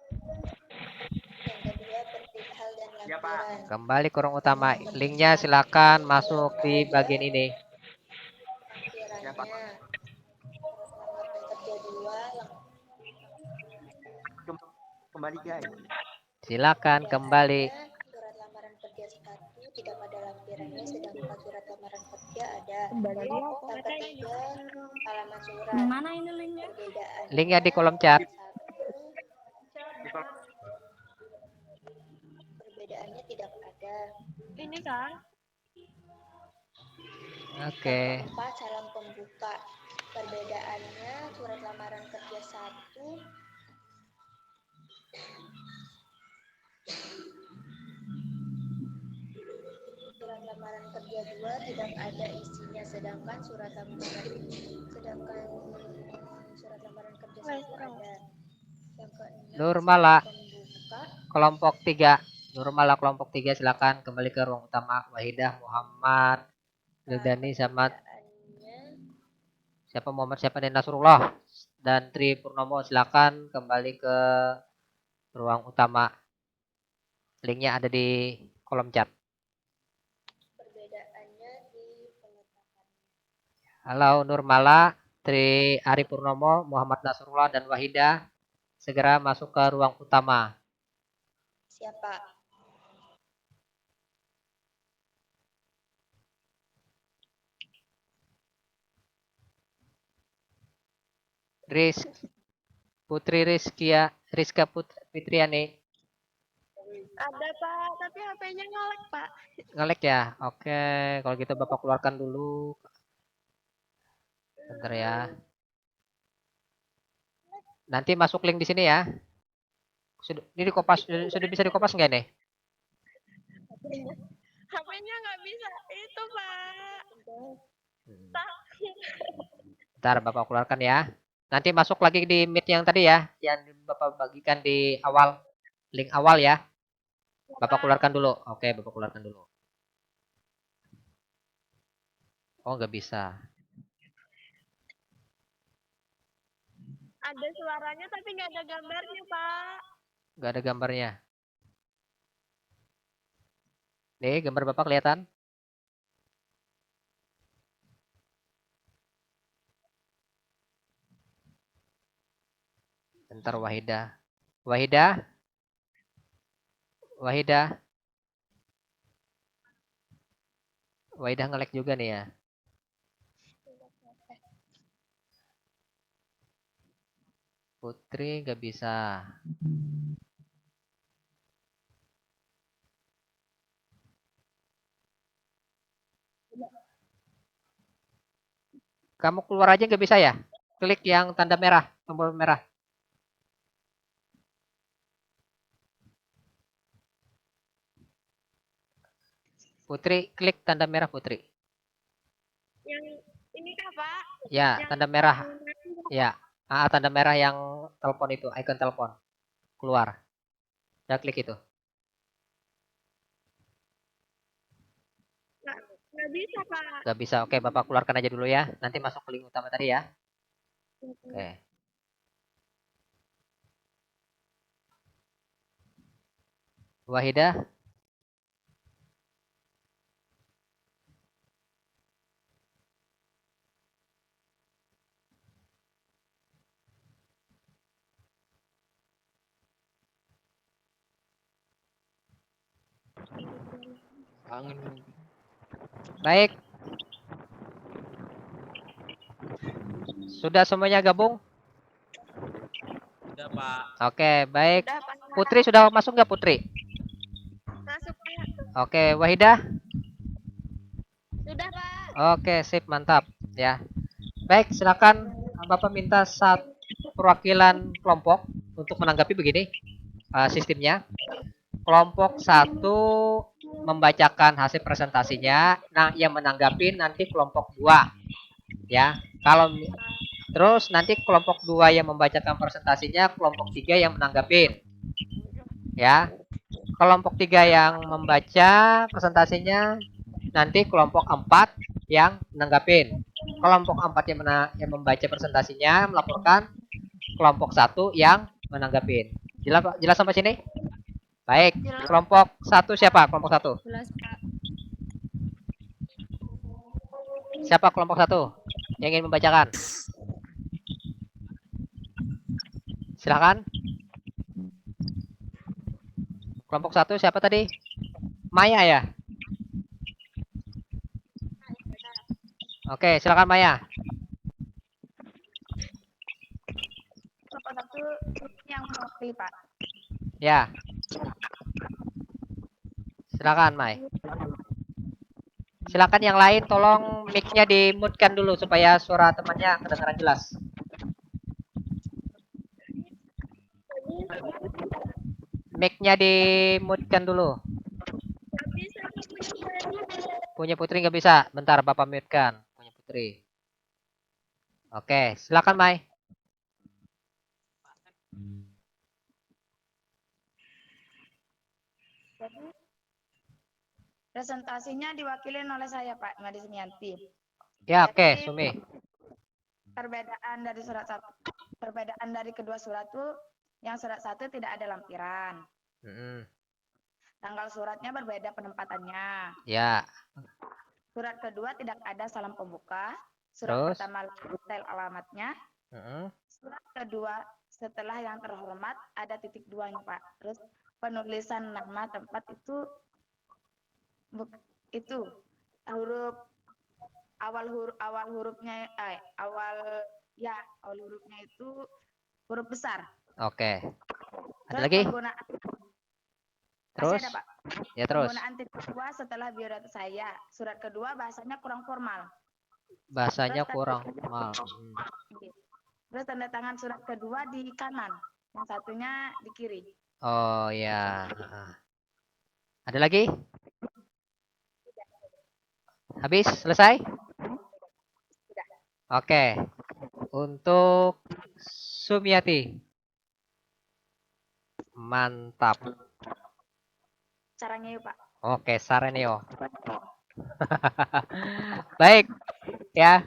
kedua perihal dan lampiran. Kembali ke ruang utama. Linknya silakan masuk di bagian ini. Lampirannya surat lamaran kerja 2 Kembali guys. Silakan kembali. surat lamaran kerja 1 tidak ada lampirannya, sedangkan surat lamaran kerja ada. Yang ketiga halaman surat. Mana ini linknya? Perbedaan Linknya di kolom chat. perbedaannya tidak ada. Ini kan. Oke. Yang keempat salam pembuka. Perbedaannya surat lamaran kerja 1 surat lamaran kerja 2 tidak ada isinya, sedangkan surat lamaran kerja 1 ada. Yang keenam Nurmala. pembuka. Kelompok 3. Nurmala kelompok 3 silakan kembali ke ruang utama. Wahidah, Muhammad, Wildani sama Perbedaannya siapa Muhammad siapa nih Nasrullah dan Tri Purnomo silakan kembali ke ruang utama. Linknya ada di kolom chat. perbedaannya di penetapan. Halo Nurmala, Tri Ari Purnomo, Muhammad Nasrullah dan Wahidah segera masuk ke ruang utama. Siapa? Putri Rizka Fitriani. Ada, Pak, tapi HP-nya ngelek, Pak. Ngelek ya? Oke, kalau gitu Bapak keluarkan dulu. Bentar ya. Nanti masuk link di sini ya. Ini dikopas, sudah bisa dikopas nggak nih? HP-nya nggak bisa itu, Pak. Bentar Bapak keluarkan ya. Nanti masuk lagi di Meet yang tadi ya, yang Bapak bagikan di awal, link awal ya. Bapak keluarkan dulu. Oke, Bapak keluarkan dulu. Oh, nggak bisa. Ada suaranya tapi nggak ada gambarnya, Pak. Nggak ada gambarnya. Nih, gambar Bapak kelihatan? Bentar Wahidah. Wahidah? Wahidah? Wahidah ngelek juga nih ya. Putri nggak bisa. Kamu keluar aja nggak bisa ya? Klik yang tanda merah, tombol merah. Putri, klik tanda merah Putri. Yang ini kah, Pak? Ya, Yang tanda merah. Ya, tanda merah yang telepon itu, icon telepon. Keluar. Udah klik itu. Nggak bisa, Pak. Nggak bisa. Oke, Bapak keluarkan aja dulu ya. Nanti masuk ke link utama tadi ya. Oke. Wahidah. Angin. Baik. Sudah semuanya gabung? Sudah, Pak. Oke, baik. Udah, Pak. Putri sudah masuk nggak Putri? Masuk, Pak. Oke, Wahidah? Sudah, Pak. Oke, sip, mantap. Ya. Baik, silakan Bapak minta satu perwakilan kelompok untuk menanggapi begini sistemnya. Kelompok 1 membacakan hasil presentasinya. Nah, yang menanggapi nanti kelompok 2. Ya. Kalau terus nanti kelompok 2 yang membacakan presentasinya, kelompok 3 yang menanggapin. Ya. Kelompok 3 yang membaca presentasinya, nanti kelompok 4 yang menanggapin. Kelompok 4 yang membaca presentasinya melaporkan, kelompok 1 yang menanggapin. Jelas sampai sini? Baik. Kelompok 1 siapa? Kelompok 1. Jelas, Pak. Siapa kelompok 1 yang ingin membacakan? Silakan. Kelompok 1 siapa tadi? Maya ya? Oke, silakan Maya. Kelompok 1 yang mewakili, Pak. Ya. Silakan, Mai. Silakan yang lain tolong mic-nya di-mute-kan dulu supaya suara temannya kedengaran jelas. Mic-nya di-mute-kan dulu. Punya Putri nggak bisa. Bentar, Bapak mute-kan. Punya Putri. Oke, silakan, Mai. Jadi presentasinya diwakilin oleh saya, Pak Madi Sumianti. Ya, oke, Jadi, Sumi. Perbedaan dari kedua surat itu, yang surat 1 tidak ada lampiran. Tanggal suratnya berbeda penempatannya. Ya. Surat kedua tidak ada salam pembuka. Surat pertama detail alamatnya. Surat kedua setelah yang terhormat ada titik 2 nih, Pak. Terus penulisan nama tempat itu huruf awal hurufnya itu huruf besar. Oke. Ada Terus lagi? Terus? Masih ada, Pak. Ya, terus. Penggunaan titik 2 setelah biodata saya. Surat kedua bahasanya kurang formal. Bahasanya kurang formal. Terus tanda tangan surat kedua di kanan, yang satunya di kiri. Oh ya. Ada lagi? Habis? Selesai? Oke. Untuk Sumiati. Mantap. Caranya yuk, Pak. Oke, Sareneo. Baik. Ya.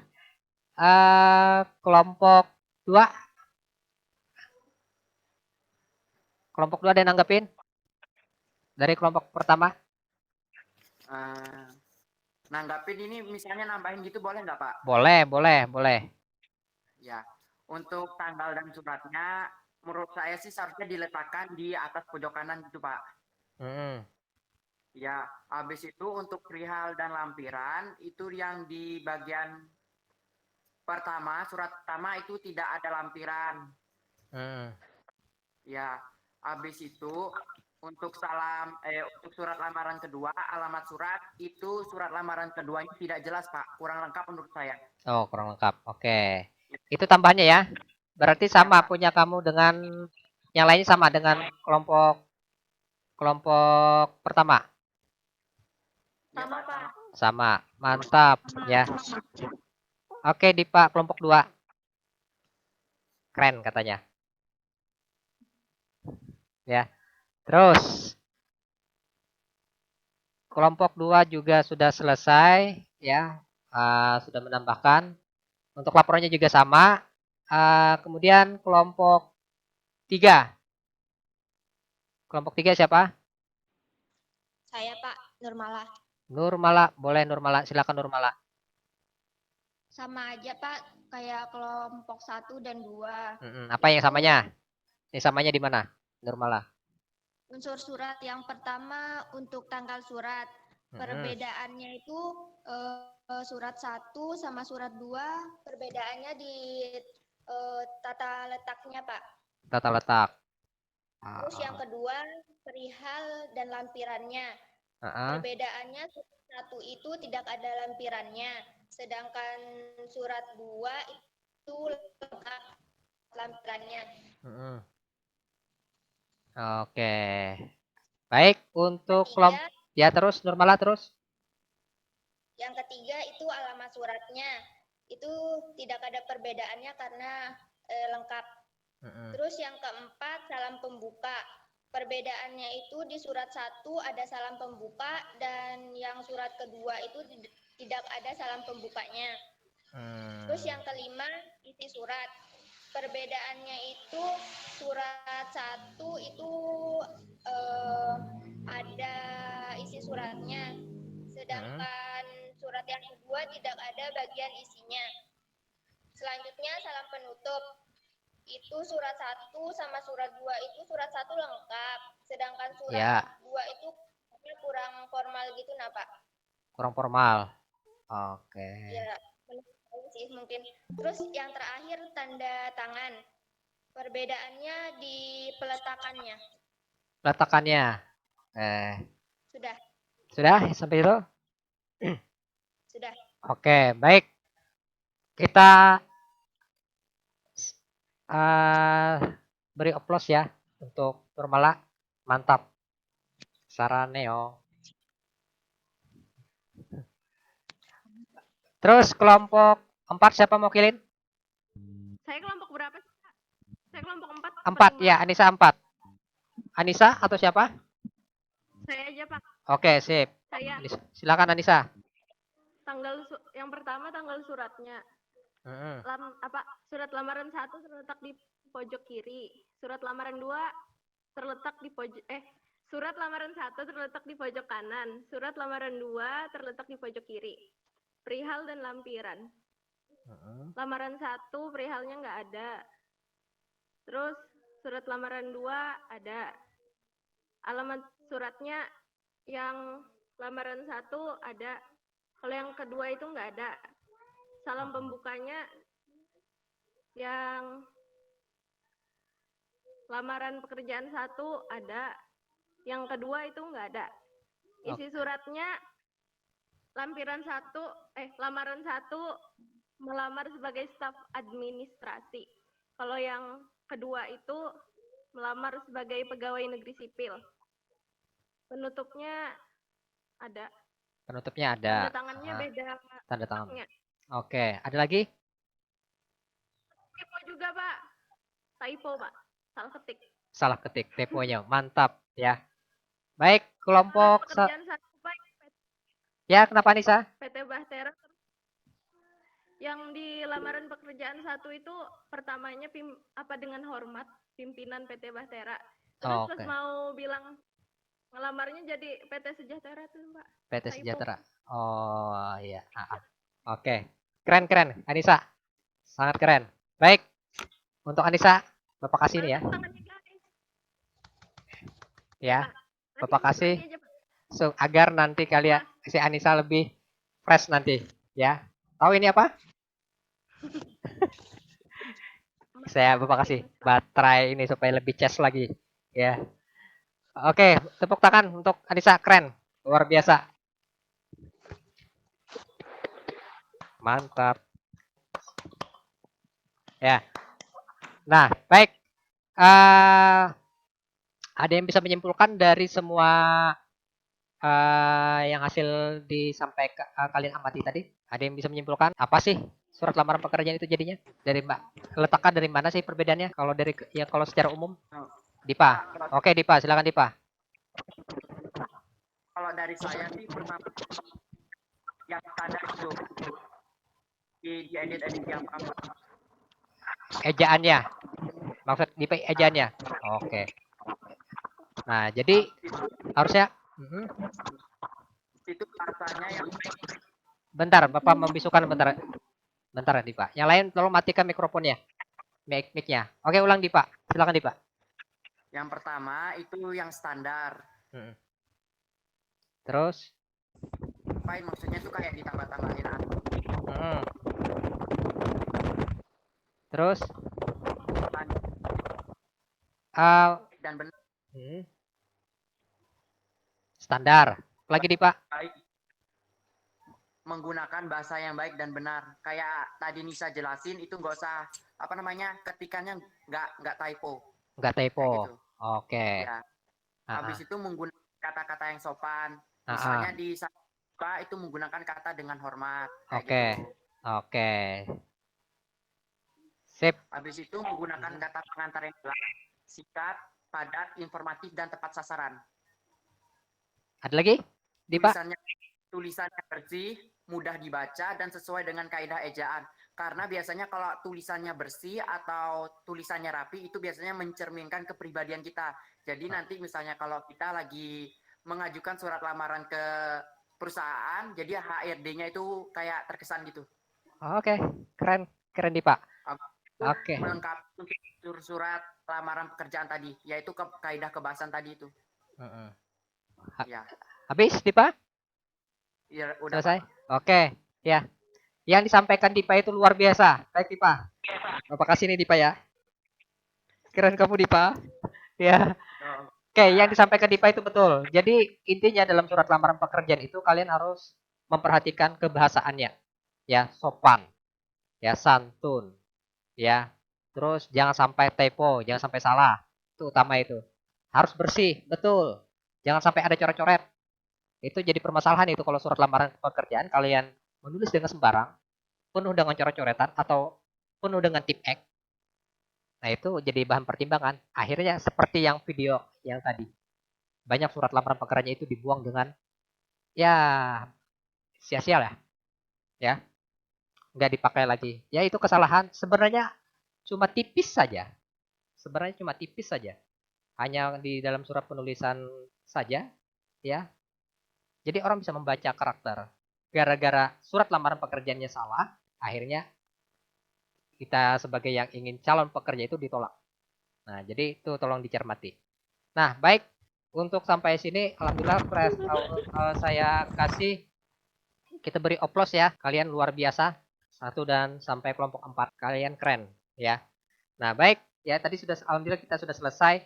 Kelompok 2. Kelompok 2 ada yang nanggepin? Dari kelompok pertama? Nanggapin ini misalnya nambahin gitu boleh nggak, Pak? Boleh. Ya, untuk tanggal dan suratnya menurut saya sih seharusnya diletakkan di atas pojok kanan gitu, Pak. Ya, habis itu untuk perihal dan lampiran itu yang di bagian pertama, surat pertama itu tidak ada lampiran. Ya, habis itu untuk untuk surat lamaran kedua, alamat surat itu surat lamaran keduanya tidak jelas, Pak. Kurang lengkap menurut saya. Oh, kurang lengkap. Oke. Itu tambahannya ya. Berarti sama punya kamu dengan yang lainnya sama dengan kelompok pertama. Sama, Pak. Sama. Mantap ya. Oke, di Pak kelompok 2. Keren katanya. Ya. Terus kelompok 2 juga sudah selesai ya. Sudah menambahkan. Untuk laporannya juga sama. Kemudian kelompok 3. Kelompok 3 siapa? Saya, Pak, Nurmala. Nurmala, boleh Nurmala. Silakan Nurmala. Sama aja, Pak, kayak kelompok 1 dan 2. Apa yang samanya? Yang samanya di mana? Nurmala. Unsur surat yang pertama untuk tanggal surat. Perbedaannya itu surat 1 sama surat 2, perbedaannya di tata letaknya, Pak. Tata letak. Terus yang kedua, perihal dan lampirannya. Perbedaannya surat 1 itu tidak ada lampirannya, sedangkan surat 2 itu lengkap lampirannya. Oke. Baik, untuk kelompok ya terus Nurmala terus. Yang ketiga itu alamat suratnya. Itu tidak ada perbedaannya karena lengkap. Terus yang keempat salam pembuka. Perbedaannya itu di surat 1 ada salam pembuka dan yang surat kedua itu tidak ada salam pembukanya. Terus yang kelima, isi surat. Perbedaannya itu surat 1 itu ada isi suratnya. Sedangkan surat yang kedua tidak ada bagian isinya. Selanjutnya salam penutup. Itu surat 1 sama surat 2 itu surat 1 lengkap. Sedangkan surat 2 itu kurang formal gitu nah Pak. Kurang formal. Oke. Ya, sih mungkin. Terus yang terakhir tanda tangan. Perbedaannya di peletakannya. Peletakannya. Sudah. Sudah sampai itu? Sudah. Oke, baik. Kita beri aplaus ya untuk Nurmala. Mantap. Saraneo. Terus kelompok 4 siapa mau kilin? Saya kelompok berapa sih, Pak? Saya kelompok 4 4. ya, Anissa 4. Anissa atau siapa? Saya aja, Pak. Oke, sip. Saya. Silakan Anissa. Yang pertama tanggal suratnya. Surat lamaran 1 terletak di pojok kiri. Surat lamaran 2 terletak di pojok surat lamaran 1 terletak di pojok kanan. Surat lamaran 2 terletak di pojok kiri. Perihal dan lampiran. Lamaran 1 perihalnya nggak ada. Terus surat lamaran 2 ada. Alamat suratnya yang lamaran 1 ada. Kalau yang kedua itu nggak ada. Salam pembukanya yang lamaran pekerjaan 1 ada. Yang kedua itu nggak ada. Isi suratnya lamaran 1 melamar sebagai staf administrasi. Kalau yang kedua itu melamar sebagai pegawai negeri sipil. Penutupnya ada. Penutupnya ada. Tanda tangannya beda. Tanda tangan. Oke, ada lagi? Typo juga, Pak. Typo, Pak. Salah ketik. Salah ketik, typonya. Mantap ya. Baik, kelompok pekerjaan 1, Pak. Ya, kenapa Nisa? PT Bahtera. Yang di lamaran pekerjaan 1 itu pertamanya dengan hormat pimpinan PT Bahtera. Terus pas mau bilang ngelamarnya jadi PT Sejahtera tuh, Mbak. PT Sejahtera. Oh, iya. Oke. Keren. Anissa. Sangat keren. Baik. Untuk Anissa, Bapak kasih nih ya. Ya. Bapak kasih agar nanti kalian si Anissa lebih fresh nanti, ya. Tahu ini apa? Bapak kasih baterai ini supaya lebih cas lagi, ya. Oke, tepuk tangan untuk Anissa, keren. Luar biasa. Mantap. Ya. Nah, baik. Ada yang bisa menyimpulkan dari semua yang hasil disampaikan kalian amati tadi? Ada yang bisa menyimpulkan apa sih surat lamaran pekerjaan itu jadinya? Dari letakkan dari mana sih perbedaannya? Kalau kalau secara umum? Dipa. Oke, Dipa, silakan Dipa. Kalau dari saya sih pertama yang standar itu diedit yang ejaannya. Maksud Dipa ejaannya. Oke. Nah, jadi harusnya itu bahasanya yang bentar, Bapak membisukan bentar. Bentar, Dipa. Yang lain tolong matikan mikrofonnya. Mic-nya. Oke, ulang Dipa. Silakan Dipa. Yang pertama itu yang standar. Terus? Maksudnya tuh kayak ditambah-tambahin. Terus? Dan benar. Standar. Lagi Dipa. Baik. Menggunakan bahasa yang baik dan benar. Kayak tadi Nisa jelasin itu nggak usah ketikannya nggak typo. Nggak typo. Gitu. Oke. Ya. Habis itu menggunakan kata-kata yang sopan. Misalnya di itu menggunakan kata dengan hormat. Oke. Gitu. Oke. Sip. Habis itu menggunakan kata pengantar yang jelas, singkat, padat, informatif, dan tepat sasaran. Ada lagi? Dipa? Tulisannya bersih, mudah dibaca, dan sesuai dengan kaidah ejaan. Karena biasanya kalau tulisannya bersih atau tulisannya rapi, itu biasanya mencerminkan kepribadian kita. Jadi nanti misalnya kalau kita lagi mengajukan surat lamaran ke perusahaan, jadi HRD-nya itu kayak terkesan gitu. Oke, keren Dipa. Oke. Melengkapi surat lamaran pekerjaan tadi, yaitu kaidah kebahasan tadi itu. Ya. Habis Dipa? Ya, udah. Selesai? Oke, ya. Yang disampaikan Dipa itu luar biasa. Baik Dipa. Bapak kasih nih Dipa ya. Keren kamu Dipa. Ya. Oke, yang disampaikan Dipa itu betul. Jadi intinya dalam surat lamaran pekerjaan itu kalian harus memperhatikan kebahasaannya. Ya, sopan. Ya, santun. Ya. Terus jangan sampai typo, jangan sampai salah. Itu utama itu. Harus bersih, betul. Jangan sampai ada coret-coret. Itu jadi permasalahan itu kalau surat lamaran pekerjaan kalian menulis dengan sembarang, penuh dengan coret-coretan atau penuh dengan tip X. Nah, itu jadi bahan pertimbangan. Akhirnya seperti yang video yang tadi. Banyak surat lamaran pekerjaan itu dibuang dengan ya sia-sia lah. Ya. Nggak dipakai lagi. Ya itu kesalahan sebenarnya cuma tipis saja. Sebenarnya cuma tipis saja. Hanya di dalam surat penulisan saja, ya. Jadi orang bisa membaca karakter. Gara-gara surat lamaran pekerjaannya salah, akhirnya kita sebagai yang ingin calon pekerja itu ditolak. Nah, jadi itu tolong dicermati. Nah, baik. Untuk sampai sini, alhamdulillah saya kasih, kita beri oplos ya. Kalian luar biasa. 1 dan sampai kelompok 4. Kalian keren ya. Nah, baik. Ya, tadi sudah alhamdulillah kita sudah selesai.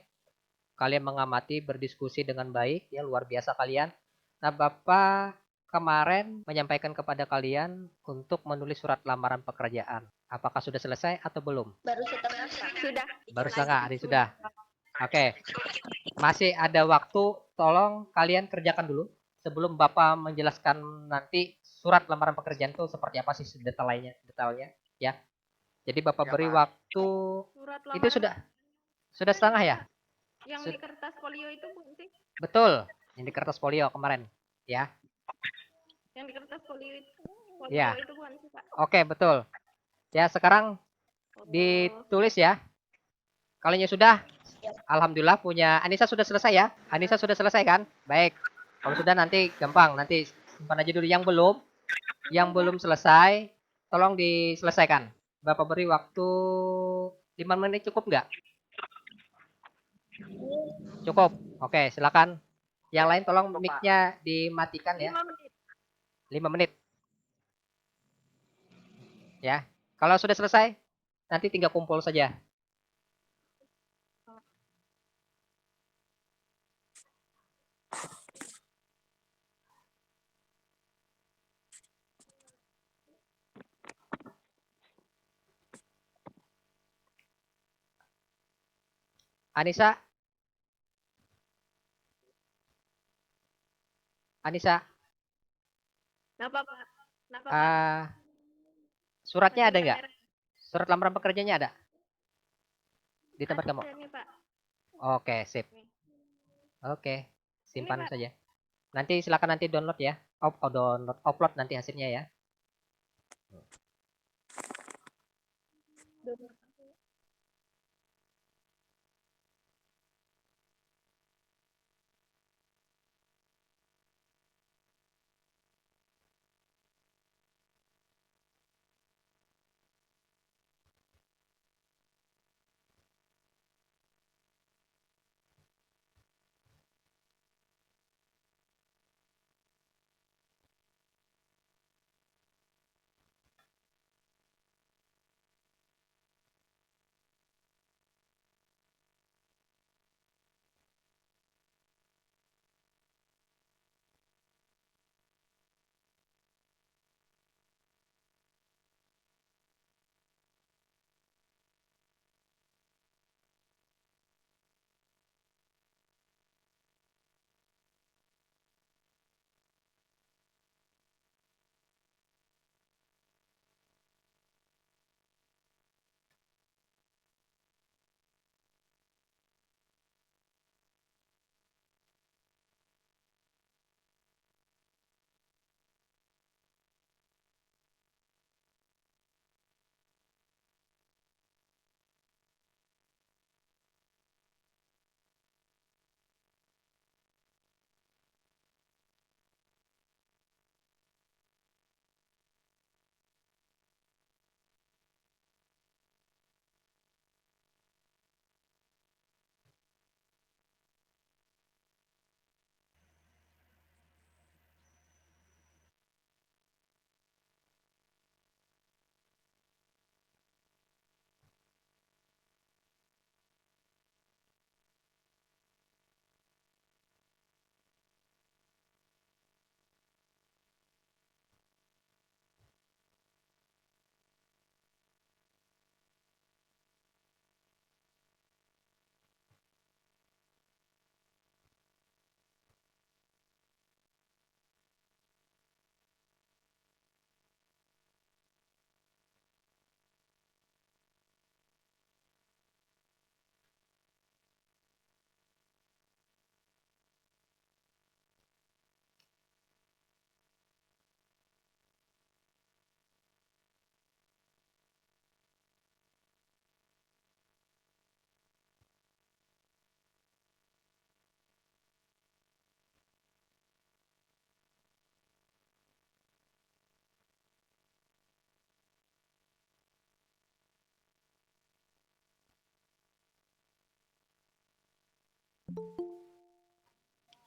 Kalian mengamati, berdiskusi dengan baik. Ya, luar biasa kalian. Nah, Bapak kemarin menyampaikan kepada kalian untuk menulis surat lamaran pekerjaan. Apakah sudah selesai atau belum? Baru setengah, Pak. Sudah. Baru setengah, hari sudah. Oke. Masih ada waktu, tolong kalian kerjakan dulu sebelum Bapak menjelaskan nanti surat lamaran pekerjaan itu seperti apa sih detailnya ya. Jadi Bapak beri waktu. Itu sudah setengah ya? Yang di kertas folio itu bukan sih? Betul, yang di kertas folio kemarin, ya. Yang di kertas folio itu Ya. itu bukan sih, Pak? Oke, betul. Ya, sekarang ditulis ya. Kalian sudah? Alhamdulillah punya. Anissa sudah selesai ya? Anissa sudah selesai kan? Baik. Kalau sudah nanti gampang, nanti simpan aja dulu. Yang belum selesai, tolong diselesaikan. Bapak beri waktu 5 menit cukup nggak? Cukup. Oke, silakan. Yang lain tolong mic-nya dimatikan ya. 5 menit. 5 menit. Ya. Kalau sudah selesai, nanti tinggal kumpul saja. Anissa? Kenapa, Pak? Kenapa, Pak? Suratnya ada nggak? Surat lamaran pekerjaannya ada? Di tempat kamu? Ini, Pak. Oke, sip. Oke, simpan saja. Nanti silakan nanti download ya. Download, upload nanti hasilnya ya.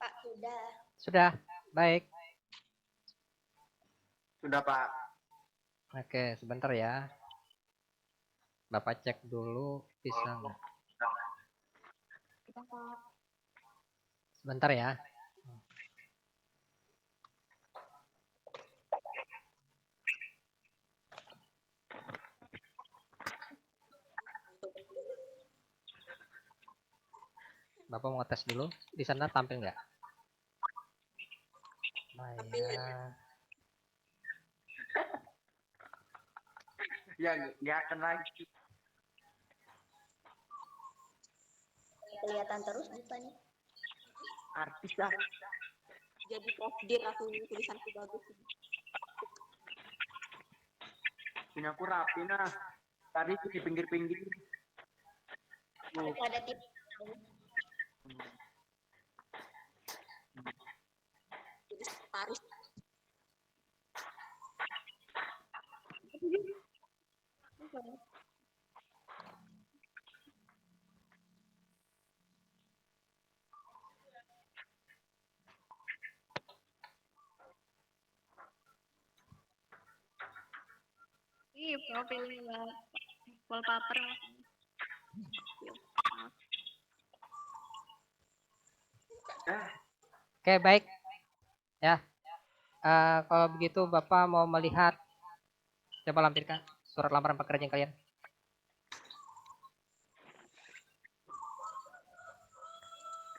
Pak, sudah. Sudah, baik. Sudah, Pak. Oke, sebentar ya. Bapak cek dulu bisa nggak? Sebentar ya. Bapak mau tes dulu. Di sana tampil nggak? Maya. Ya, nggak akan lagi. Kelihatan terus depannya. Artis lah. Jadi takdir aku ini tulisanku bagus. Punya aku rapi nah. Tadi di pinggir-pinggir. Ada tips. Jadi Paris. Ih, profilnya wallpaper. Oke, baik. Ya. Kalau begitu Bapak mau melihat, coba lampirkan surat lamaran pekerjaan kalian.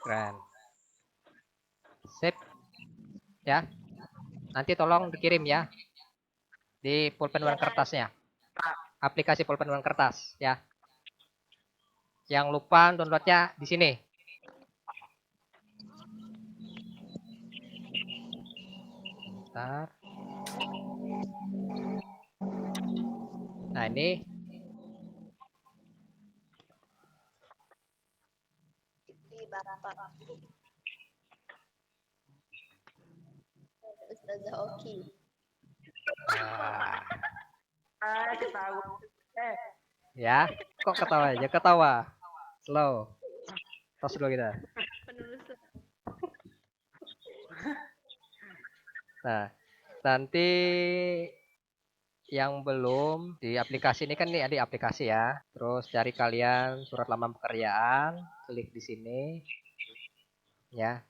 Keren. Sip. Ya. Nanti tolong dikirim ya. Di pulpen warna kertasnya. Aplikasi pulpen warna kertas ya. Yang lupa downloadnya di sini. Bentar. Nah, ini Di Bapak. Ustazah Oki. Ketawa. ya. Kok ketawa aja? Ketawa. Slow. Tos dulu kita. Penulis. Nah, nanti yang belum di aplikasi ini kan nih ada aplikasi ya. Terus cari kalian surat lamaran pekerjaan, klik di sini. Ya.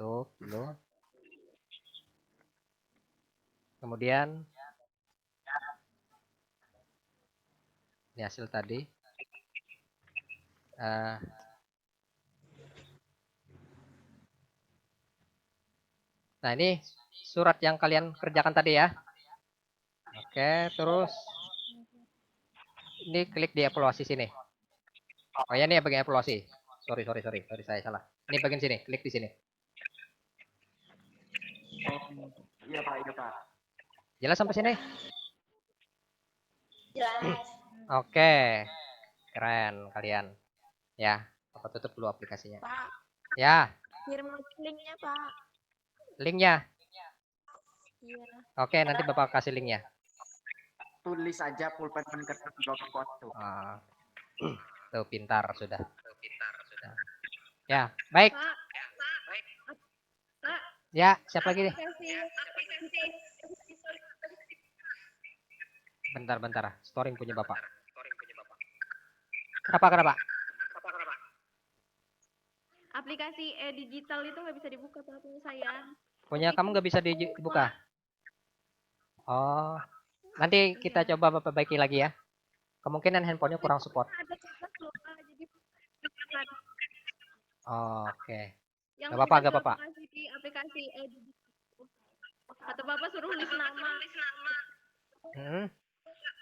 Tuh, dulu. Kemudian ini hasil tadi. Nah, ini surat yang kalian kerjakan tadi ya. Oke, terus ini klik di evaluasi sini. Oh ya, ini bagian evaluasi. Sorry, saya salah. Ini bagian sini, klik di sini. Iya, Pak, iya, Pak. Jelas sampai sini? Jelas. Oke. Keren kalian. Ya, Bapak tutup dulu aplikasinya. Pak, Ya, kirim linknya, Pak. linknya. Iya. Oke, nanti Bapak kasih linknya. Tulis aja pulpen kertas.com tuh. Tuh, pintar sudah. Ya, baik. Ya, siapa lagi nih? Bentar. Storing punya Bapak. Kenapa? Aplikasi digital itu nggak bisa dibuka Pak, punya saya. Punya kamu nggak bisa dibuka? Oh, nanti kita coba Bapak baiki lagi ya. Kemungkinan handphonenya kurang support. Oke. Yang Gak apa-apa. Di aplikasi kata Bapak suruh nulis nama.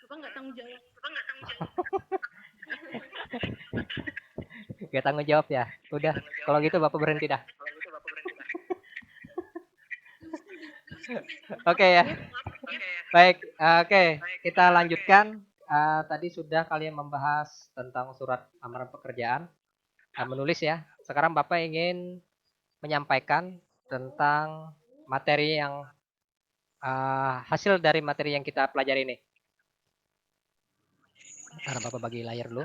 Bapak nggak tanggung jawab. Gak tanggung jawab ya. Udah, kalau gitu Bapak berhenti dah. Oke ya. Baik, oke. Kita lanjutkan. Tadi sudah kalian membahas tentang surat lamaran pekerjaan. Menulis ya. Sekarang Bapak ingin menyampaikan tentang materi yang hasil dari materi yang kita pelajari ini. Karena Bapak bagi layar dulu.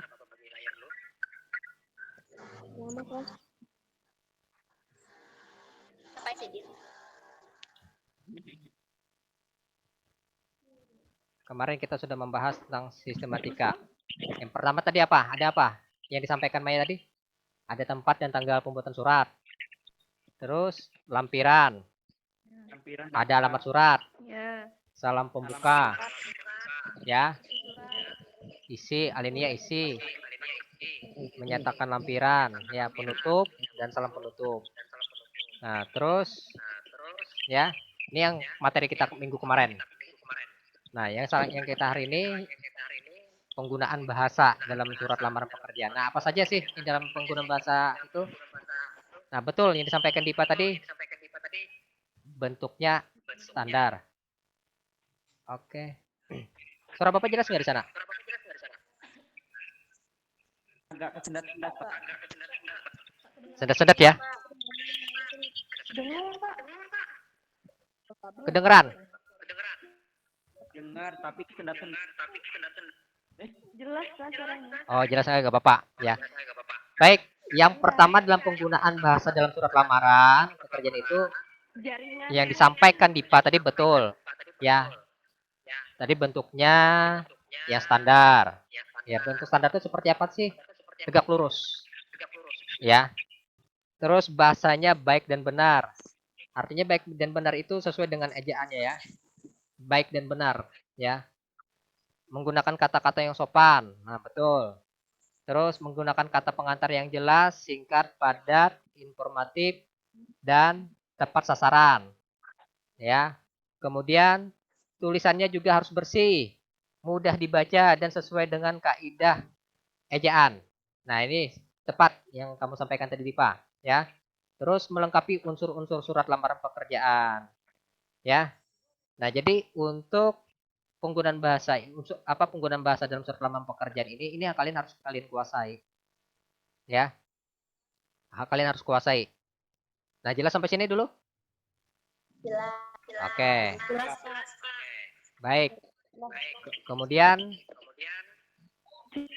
Apa sih, Dit? Kemarin kita sudah membahas tentang sistematika. Yang pertama tadi apa? Ada apa? Yang disampaikan Maya tadi? Ada tempat dan tanggal pembuatan surat. Terus lampiran. Ada alamat surat. Ya. Salam pembuka. Ya. Isi, alinea isi. Menyatakan lampiran. Ya, penutup dan salam penutup. Nah, terus ya, ini yang materi kita minggu kemarin. Nah, yang kita hari ini penggunaan bahasa dalam surat lamaran pekerjaan. Nah, apa saja sih di dalam penggunaan bahasa itu? Nah, betul yang disampaikan Dipa tadi. Bentuknya standar. Oke. Suara Bapak jelas nggak di sana? Agak kesendat-sendat, Pak. Sedet-sedet ya? Kedengeran? Dengar tapi kesendat-sendat. Jelas lah suaranya. Oh, jelas nggak Bapak? Ya. Baik, yang pertama dalam penggunaan bahasa dalam surat lamaran pekerjaan itu Jaringan. yang disampaikan Dipa tadi betul. Ya. Tadi bentuknya ya standar. Ya, bentuk standar itu seperti apa sih? Tegak lurus. Ya. Terus bahasanya baik dan benar. Artinya baik dan benar itu sesuai dengan ejaannya ya. Baik dan benar, ya. Menggunakan kata-kata yang sopan. Nah, betul. Terus menggunakan kata pengantar yang jelas, singkat, padat, informatif, dan tepat sasaran. Ya. Kemudian tulisannya juga harus bersih, mudah dibaca dan sesuai dengan kaidah ejaan. Nah, ini tepat yang kamu sampaikan tadi Dipa, ya. Terus melengkapi unsur-unsur surat lamaran pekerjaan. Ya. Nah, jadi untuk penggunaan bahasa penggunaan bahasa dalam surat lamaran pekerjaan ini yang kalian harus kuasai. Ya. Kalian harus kuasai. Nah, jelas sampai sini dulu? Jelas. Oke. Baik. Kemudian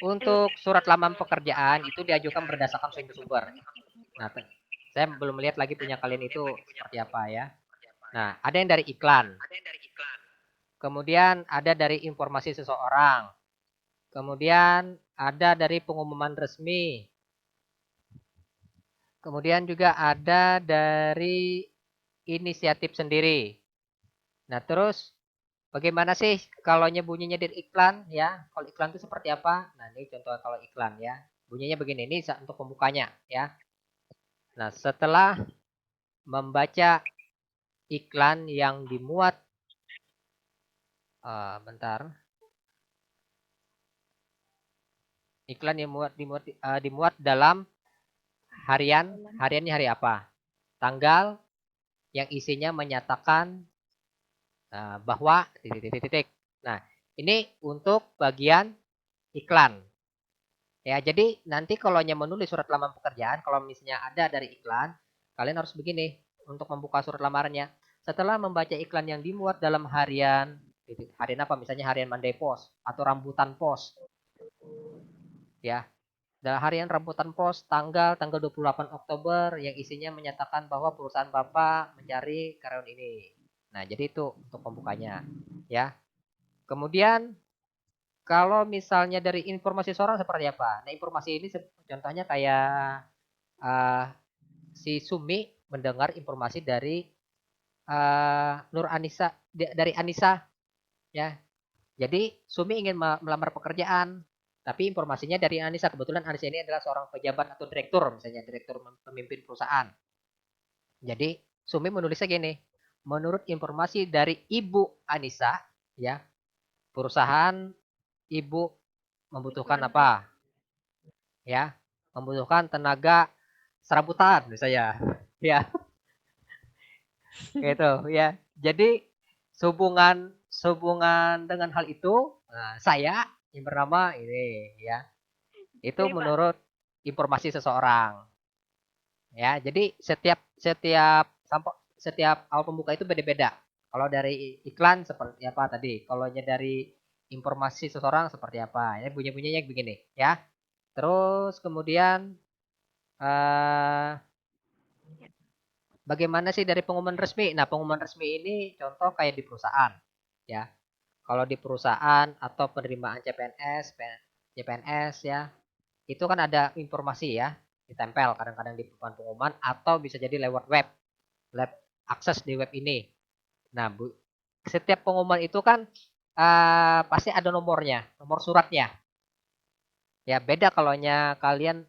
untuk surat lamaran pekerjaan itu diajukan berdasarkan sumber-sumber. Nah, saya belum melihat lagi punya kalian itu seperti apa ya. Nah, ada yang dari iklan. Kemudian ada dari informasi seseorang. Kemudian ada dari pengumuman resmi. Kemudian juga ada dari inisiatif sendiri. Nah, terus bagaimana sih kalau bunyinya dari iklan ya? Kalau iklan itu seperti apa? Nah, ini contoh kalau iklan ya. Bunyinya begini, ini untuk pembukanya ya. Nah, setelah membaca iklan yang dimuat bentar. Iklan yang dimuat dalam hariannya hari apa? Tanggal yang isinya menyatakan bahwa titik. Nah, ini untuk bagian iklan. Ya, jadi nanti kalau menulis surat lamaran pekerjaan, kalau misalnya ada dari iklan, kalian harus begini untuk membuka surat lamarannya. Setelah membaca iklan yang dimuat dalam harian apa? Misalnya harian Monday Post atau rambutan Post. Ya. Dalam harian rambutan Post tanggal 28 Oktober yang isinya menyatakan bahwa perusahaan Bapak mencari karyawan ini. Nah, jadi itu untuk pembukanya, ya. Kemudian kalau misalnya dari informasi seorang seperti apa? Nah, informasi ini contohnya kayak si Sumi mendengar informasi dari Nur Anissa dari Anissa, ya. Jadi Sumi ingin melamar pekerjaan, tapi informasinya dari Anissa. Kebetulan Anissa ini adalah seorang pejabat atau direktur, misalnya direktur pemimpin perusahaan. Jadi Sumi menulisnya gini, menurut informasi dari Ibu Anissa, ya, perusahaan Ibu membutuhkan apa? Ya, membutuhkan tenaga serabutan misalnya. Ya. Gitu, ya. Jadi sehubungan dengan hal itu, saya yang bernama ini ya. Itu menurut informasi seseorang. Ya, jadi setiap awal pembuka itu beda-beda. Kalau dari iklan seperti apa tadi? Kalau dari informasi seseorang seperti apa? Ya bunyi-bunyinya begini, ya. Terus kemudian bagaimana sih dari pengumuman resmi? Nah, pengumuman resmi ini contoh kayak di perusahaan, ya. Kalau di perusahaan atau penerimaan CPNS ya, itu kan ada informasi ya, ditempel kadang-kadang di papan pengumuman atau bisa jadi lewat web akses di web ini. Nah, setiap pengumuman itu kan pasti ada nomornya, nomor suratnya. Ya, beda kalian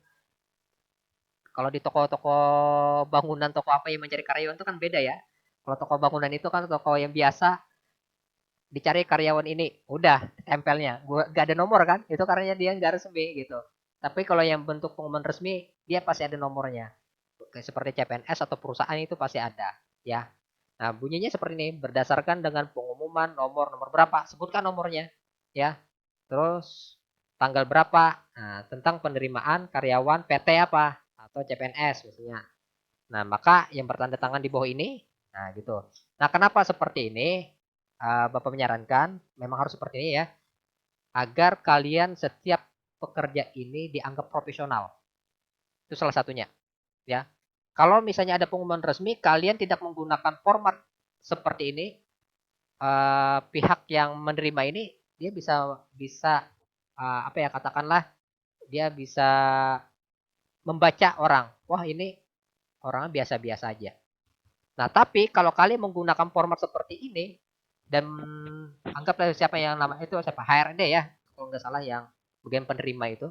kalau di toko-toko bangunan, toko apa yang mencari karyawan itu kan beda ya. Kalau toko bangunan itu kan toko yang biasa dicari karyawan ini, udah tempelnya, gak ada nomor kan? Itu karena dia nggak resmi gitu. Tapi kalau yang bentuk pengumuman resmi, dia pasti ada nomornya. Seperti CPNS atau perusahaan itu pasti ada, ya. Nah, bunyinya seperti ini, berdasarkan dengan pengumuman nomor berapa, sebutkan nomornya, ya. Terus tanggal berapa, nah, tentang penerimaan karyawan PT apa atau CPNS misalnya. Nah, maka yang bertanda tangan di bawah ini, nah gitu. Nah, kenapa seperti ini? Bapak menyarankan memang harus seperti ini ya, agar kalian setiap pekerja ini dianggap profesional. Itu salah satunya, ya. Kalau misalnya ada pengumuman resmi, kalian tidak menggunakan format seperti ini, pihak yang menerima ini dia bisa apa ya, katakanlah dia bisa membaca orang, wah ini orangnya biasa-biasa aja. Nah, tapi kalau kalian menggunakan format seperti ini dan anggaplah siapa yang nama itu siapa HRD ya, kalau nggak salah yang bagian penerima itu,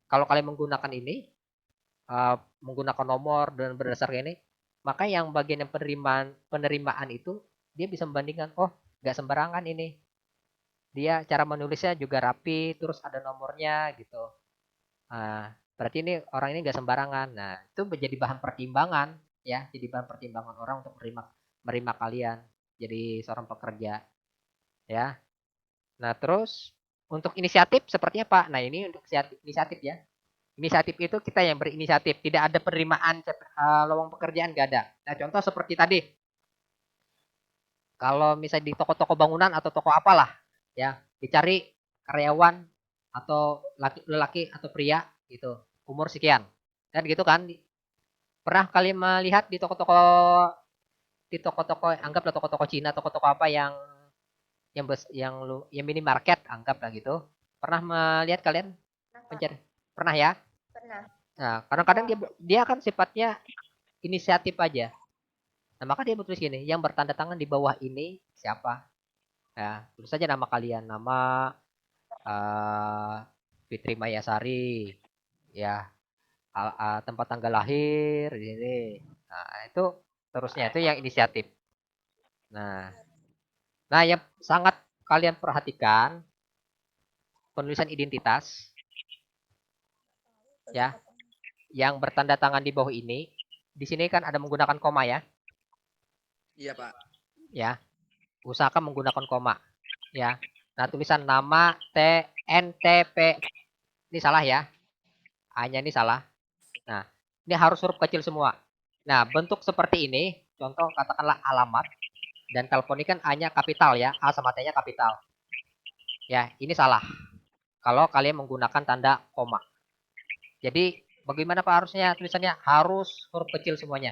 kalau kalian menggunakan ini menggunakan nomor dan berdasarkan ini, maka yang bagian yang penerimaan itu dia bisa membandingkan, oh nggak sembarangan ini, dia cara menulisnya juga rapi, terus ada nomornya gitu. Nah, berarti ini orang ini nggak sembarangan. Nah, itu menjadi bahan pertimbangan ya, jadi bahan pertimbangan orang untuk menerima kalian jadi seorang pekerja ya. Nah, terus untuk inisiatif seperti apa? Nah, ini untuk inisiatif ya. Inisiatif itu kita yang berinisiatif, tidak ada penerimaan lowongan pekerjaan, nggak ada. Nah, contoh seperti tadi, kalau misalnya di toko-toko bangunan atau toko apalah, ya dicari karyawan atau laki atau pria gitu, umur sekian, kan gitu kan? Pernah kalian melihat di toko-toko anggaplah toko-toko Cina, toko-toko apa yang minimarket, anggaplah gitu. Pernah melihat kalian mencari? Pernah ya? Pernah. Nah, kadang-kadang dia kan sifatnya inisiatif aja. Nah, maka dia bertulis gini, yang bertanda tangan di bawah ini siapa? Ya, tulis saja nama kalian, nama Fitri Mayasari, ya, tempat tanggal lahir di sini. Nah, itu terusnya itu yang inisiatif. Nah, yang sangat kalian perhatikan penulisan identitas, ya, yang bertanda tangan di bawah ini. Di sini kan ada menggunakan koma ya. Iya, Pak. Ya, usahakan menggunakan koma. Ya, nah tulisan nama TNTP ini salah ya. A-nya ini salah. Nah, ini harus huruf kecil semua. Nah, bentuk seperti ini, contoh katakanlah alamat dan telepon ini kan A-nya kapital ya, A sama T-nya kapital. Ya, ini salah. Kalau kalian menggunakan tanda koma. Jadi, bagaimana Pak harusnya tulisannya? Harus huruf kecil semuanya.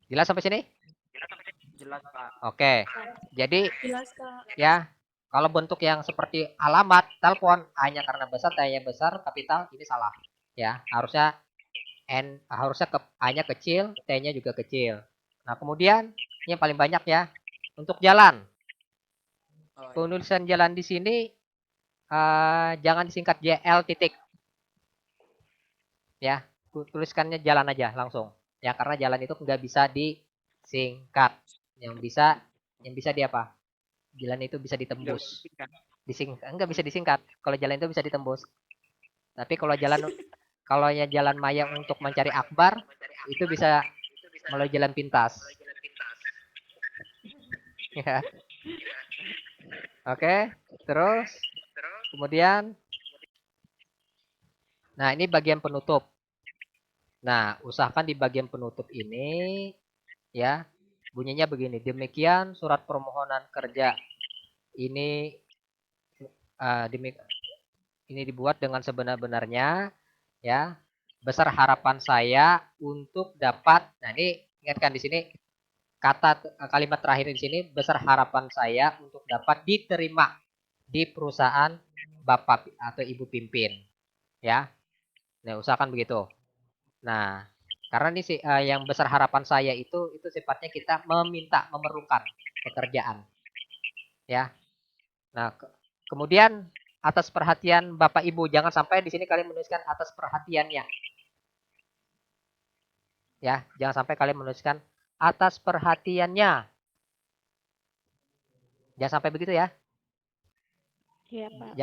Jelas sampai sini? Jelas, Pak. Oke. Jadi, Jelas, Kak. ya, kalau bentuk yang seperti alamat, telepon, A-nya karena besar, T-nya besar, kapital, ini salah. Ya, harusnya A-nya kecil, T-nya juga kecil. Nah, kemudian yang paling banyak ya, untuk jalan. Penulisan jalan di sini jangan disingkat JL titik. Ya, tuliskannya jalan aja langsung. Ya, karena jalan itu nggak bisa disingkat. Yang bisa di apa? Jalan itu bisa ditembus. Enggak bisa disingkat. Kalau jalan itu bisa ditembus. Tapi kalau jalan maya untuk mencari akbar itu bisa melalui jalan pintas. Ya. Oke, terus kemudian nah, ini bagian penutup. Nah, usahakan di bagian penutup ini ya, bunyinya begini. Demikian surat permohonan kerja ini dibuat dengan sebenar-benarnya Ya, besar harapan saya untuk dapat. Nah, ini ingatkan di sini kalimat terakhir di sini, besar harapan saya untuk dapat diterima di perusahaan Bapak atau Ibu pimpin. Ya. Nah, usahakan begitu. Nah, karena ini sih yang besar harapan saya itu sifatnya kita meminta, memerlukan pekerjaan. Ya. Nah, kemudian atas perhatian Bapak Ibu, jangan sampai di sini kalian menuliskan atas perhatiannya. Ya, jangan sampai kalian menuliskan atas perhatiannya. Jangan sampai begitu ya. Iya, Pak.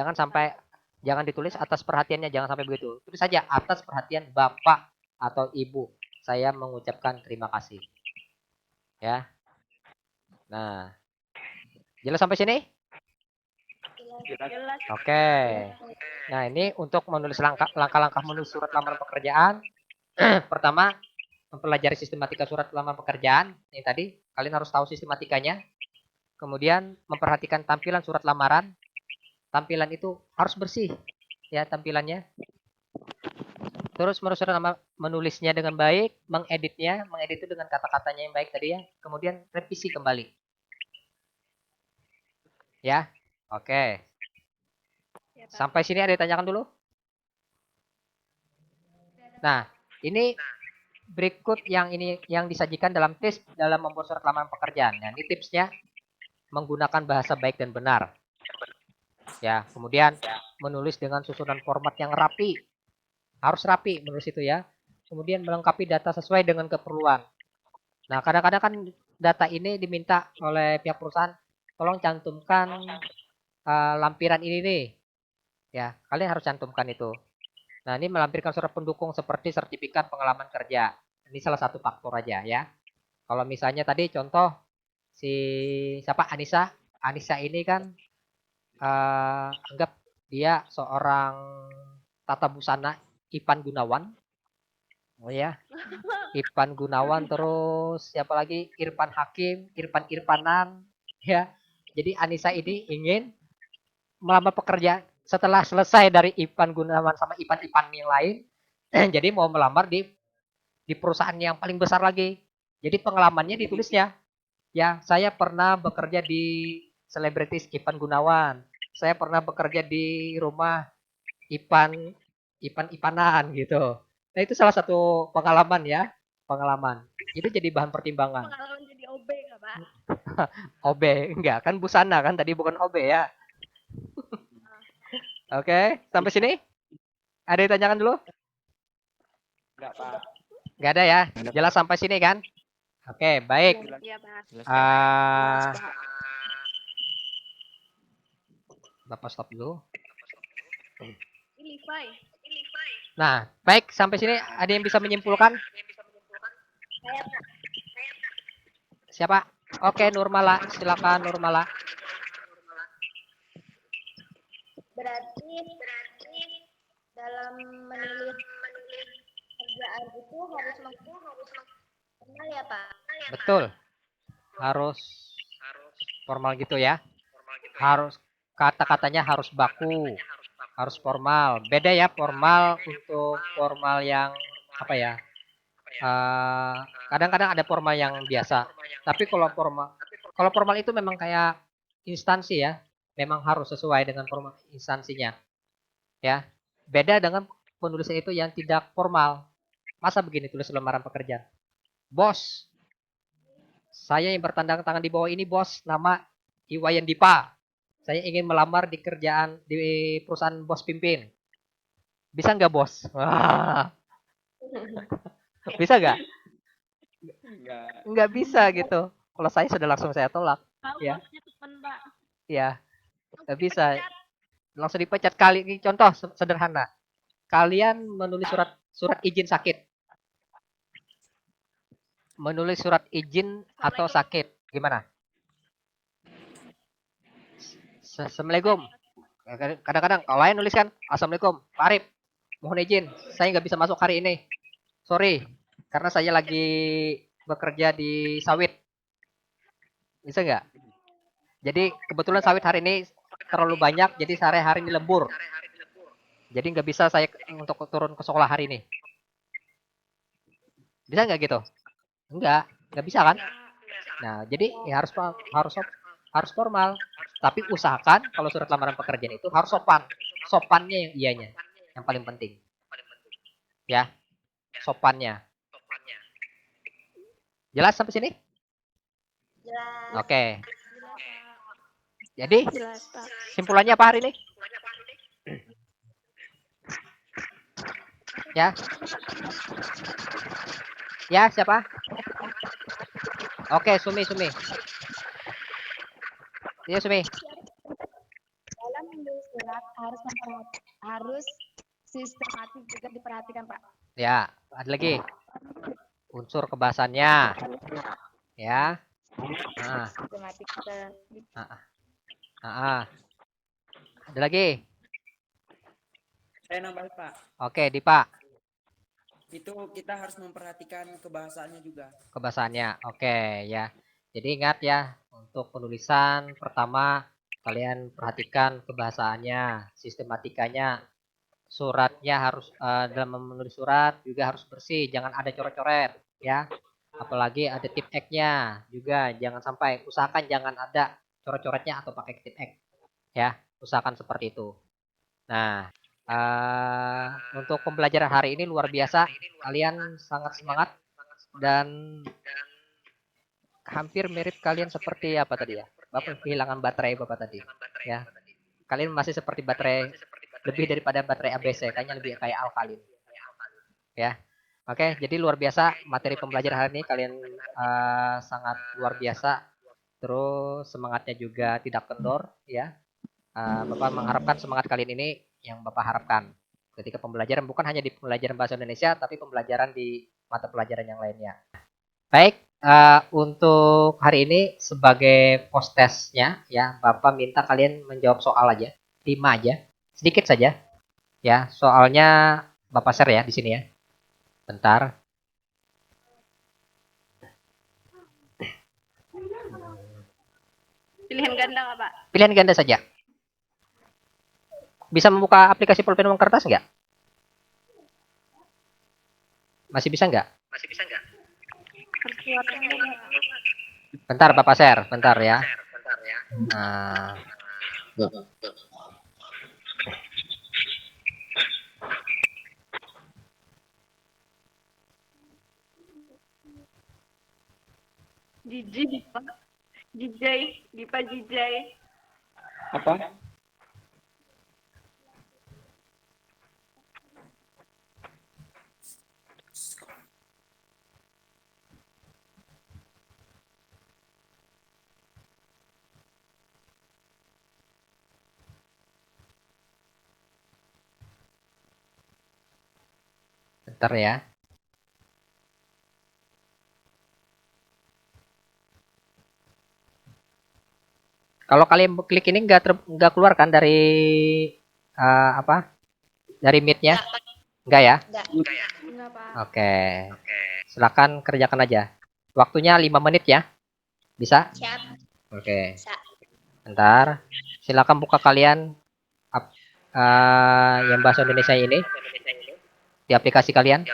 Jangan ditulis atas perhatiannya, jangan sampai begitu. Tulis saja atas perhatian Bapak atau Ibu. Saya mengucapkan terima kasih. Ya. Nah, jelas sampai sini? Jelas. Oke. Nah, ini untuk menulis langkah-langkah menulis surat lamaran pekerjaan. Pertama, mempelajari sistematika surat lamaran pekerjaan. Ini tadi, kalian harus tahu sistematikanya. Kemudian, memperhatikan tampilan surat lamaran. Tampilan itu harus bersih, ya tampilannya. Terus menulisnya dengan baik, mengedit itu dengan kata-katanya yang baik tadi ya. Kemudian, revisi kembali. Ya, oke. Sampai sini ada yang ditanyakan dulu? Nah, ini berikut yang disajikan dalam tips dalam membuat surat lamaran pekerjaan. Nah, ini tipsnya menggunakan bahasa baik dan benar. Ya, kemudian menulis dengan susunan format yang rapi. Harus rapi menulis itu ya. Kemudian melengkapi data sesuai dengan keperluan. Nah, kadang-kadang kan data ini diminta oleh pihak perusahaan, tolong cantumkan lampiran ini nih. Ya, kalian harus cantumkan itu. Nah, ini melampirkan surat pendukung seperti sertifikat pengalaman kerja. Ini salah satu faktor aja ya. Kalau misalnya tadi contoh si siapa Anissa. Anissa ini kan anggap dia seorang tata busana Ipan Gunawan. Oh ya. Ipan Gunawan, terus siapa lagi? Irfan Hakim, Irfanan ya. Jadi Anissa ini ingin melamar pekerjaan setelah selesai dari Ipan Gunawan sama Ipan yang lain. Jadi mau melamar di perusahaan yang paling besar lagi. Jadi pengalamannya ditulisnya. Ya, saya pernah bekerja di selebritis Ipan Gunawan. Saya pernah bekerja di rumah Ipanan gitu. Nah, itu salah satu pengalaman ya. Pengalaman. Itu jadi bahan pertimbangan. Pengalaman jadi OB nggak, Pak? OB, enggak. Kan busana kan tadi bukan OB ya. Oke, sampai sini? Ada yang tanyakan dulu? Enggak, Pak. Enggak ada ya? Jelas sampai sini kan? Oke, baik. Iya, Pak. Bapak stop dulu. Ini Levi. Nah, baik. Sampai sini ada yang bisa menyimpulkan? Siapa? Oke, Nurmala. Silakan Nurmala. Berarti dalam menulis kerjaan itu harus formal ya, Pak? Betul. Harus formal gitu ya. Harus kata-katanya harus baku. Harus formal. Beda ya formal untuk formal yang apa ya? Kadang-kadang ada formal yang biasa. Tapi kalau formal itu memang kayak instansi ya. Memang harus sesuai dengan formal instansinya. Ya. Beda dengan penulisan itu yang tidak formal. Masa begini tulis lamaran pekerjaan? Bos, saya yang bertanda tangan di bawah ini bos, nama Iwayan Dipa. Saya ingin melamar di kerjaan di perusahaan bos pimpin. Bisa nggak bos? Wah. Bisa nggak? Nggak bisa gitu. Kalau saya sudah langsung saya tolak. Ya. Ya. Nggak bisa. Langsung dipecat kali. Ini contoh sederhana. Kalian menulis surat izin sakit. Menulis surat izin atau sakit. Gimana? Assalamualaikum. Kadang-kadang kalau lain nulis kan, Assalamualaikum, Pak Arif, mohon izin, saya nggak bisa masuk hari ini. Sorry, karena saya lagi bekerja di sawit. Bisa nggak? Jadi kebetulan sawit hari ini terlalu banyak, jadi hari ini lembur. Jadi nggak bisa saya untuk turun ke sekolah hari ini. Bisa nggak gitu? Nggak bisa kan? Nah, jadi ya harus formal. Tapi usahakan kalau surat lamaran pekerjaan itu harus sopan. Sopannya yang ianya, yang paling penting. Ya, sopannya. Jelas sampai sini? Jelas. Oke. Jadi, Jelas, Pak. simpulannya apa hari ini? Ya. Ya, siapa? Oke, Sumi. Iya, Sumi. Dalam menulis surat harus sistematis juga diperhatikan, Pak. Ya, ada lagi. Unsur kebahasannya. Ya. Nah. Sistematik Ada lagi? Saya nambahin, Pak. Oke, Dipa. Itu kita harus memperhatikan kebahasaannya juga. Kebahasaannya. Oke, ya. Jadi ingat ya, untuk penulisan pertama kalian perhatikan kebahasaannya, sistematikanya. Suratnya harus dalam menulis surat juga harus bersih, jangan ada coret-coret ya. Apalagi ada tip X-nya juga, jangan sampai, usahakan jangan ada coret-coretnya atau pakai tip X ya, usahakan seperti itu. Nah, untuk pembelajaran hari ini luar biasa, kalian sangat semangat dan hampir mirip kalian seperti apa tadi ya, Bapak kehilangan baterai Bapak tadi ya. Kalian masih seperti baterai, lebih daripada baterai ABC, kayaknya lebih kayak alkalin ya. Oke, jadi luar biasa materi pembelajaran hari ini, kalian sangat luar biasa, terus semangatnya juga tidak kendor ya. Bapak mengharapkan semangat kalian ini yang Bapak harapkan ketika pembelajaran, bukan hanya di pembelajaran bahasa Indonesia, tapi pembelajaran di mata pelajaran yang lainnya. Baik, untuk hari ini sebagai post testnya ya, Bapak minta kalian menjawab soal aja, 5 aja, sedikit saja ya. Soalnya Bapak share ya di sini ya. Bentar. Pilihan ganda nggak, Pak? Pilihan ganda saja. Bisa membuka aplikasi pulpen uang kertas nggak? Masih bisa nggak? Bentar Bapak share, bentar ya. Nah. Dipa Jijay. Apa? Bentar ya. Kalau kalian klik ini nggak keluar kan dari apa? Dari Meet-nya? Enggak ya? Enggak, Pak. Oke. Silakan kerjakan aja. Waktunya 5 menit ya. Bisa? Siap. Oke. Bisa. Bentar. Silakan buka kalian yang bahasa Indonesia ini di aplikasi kalian.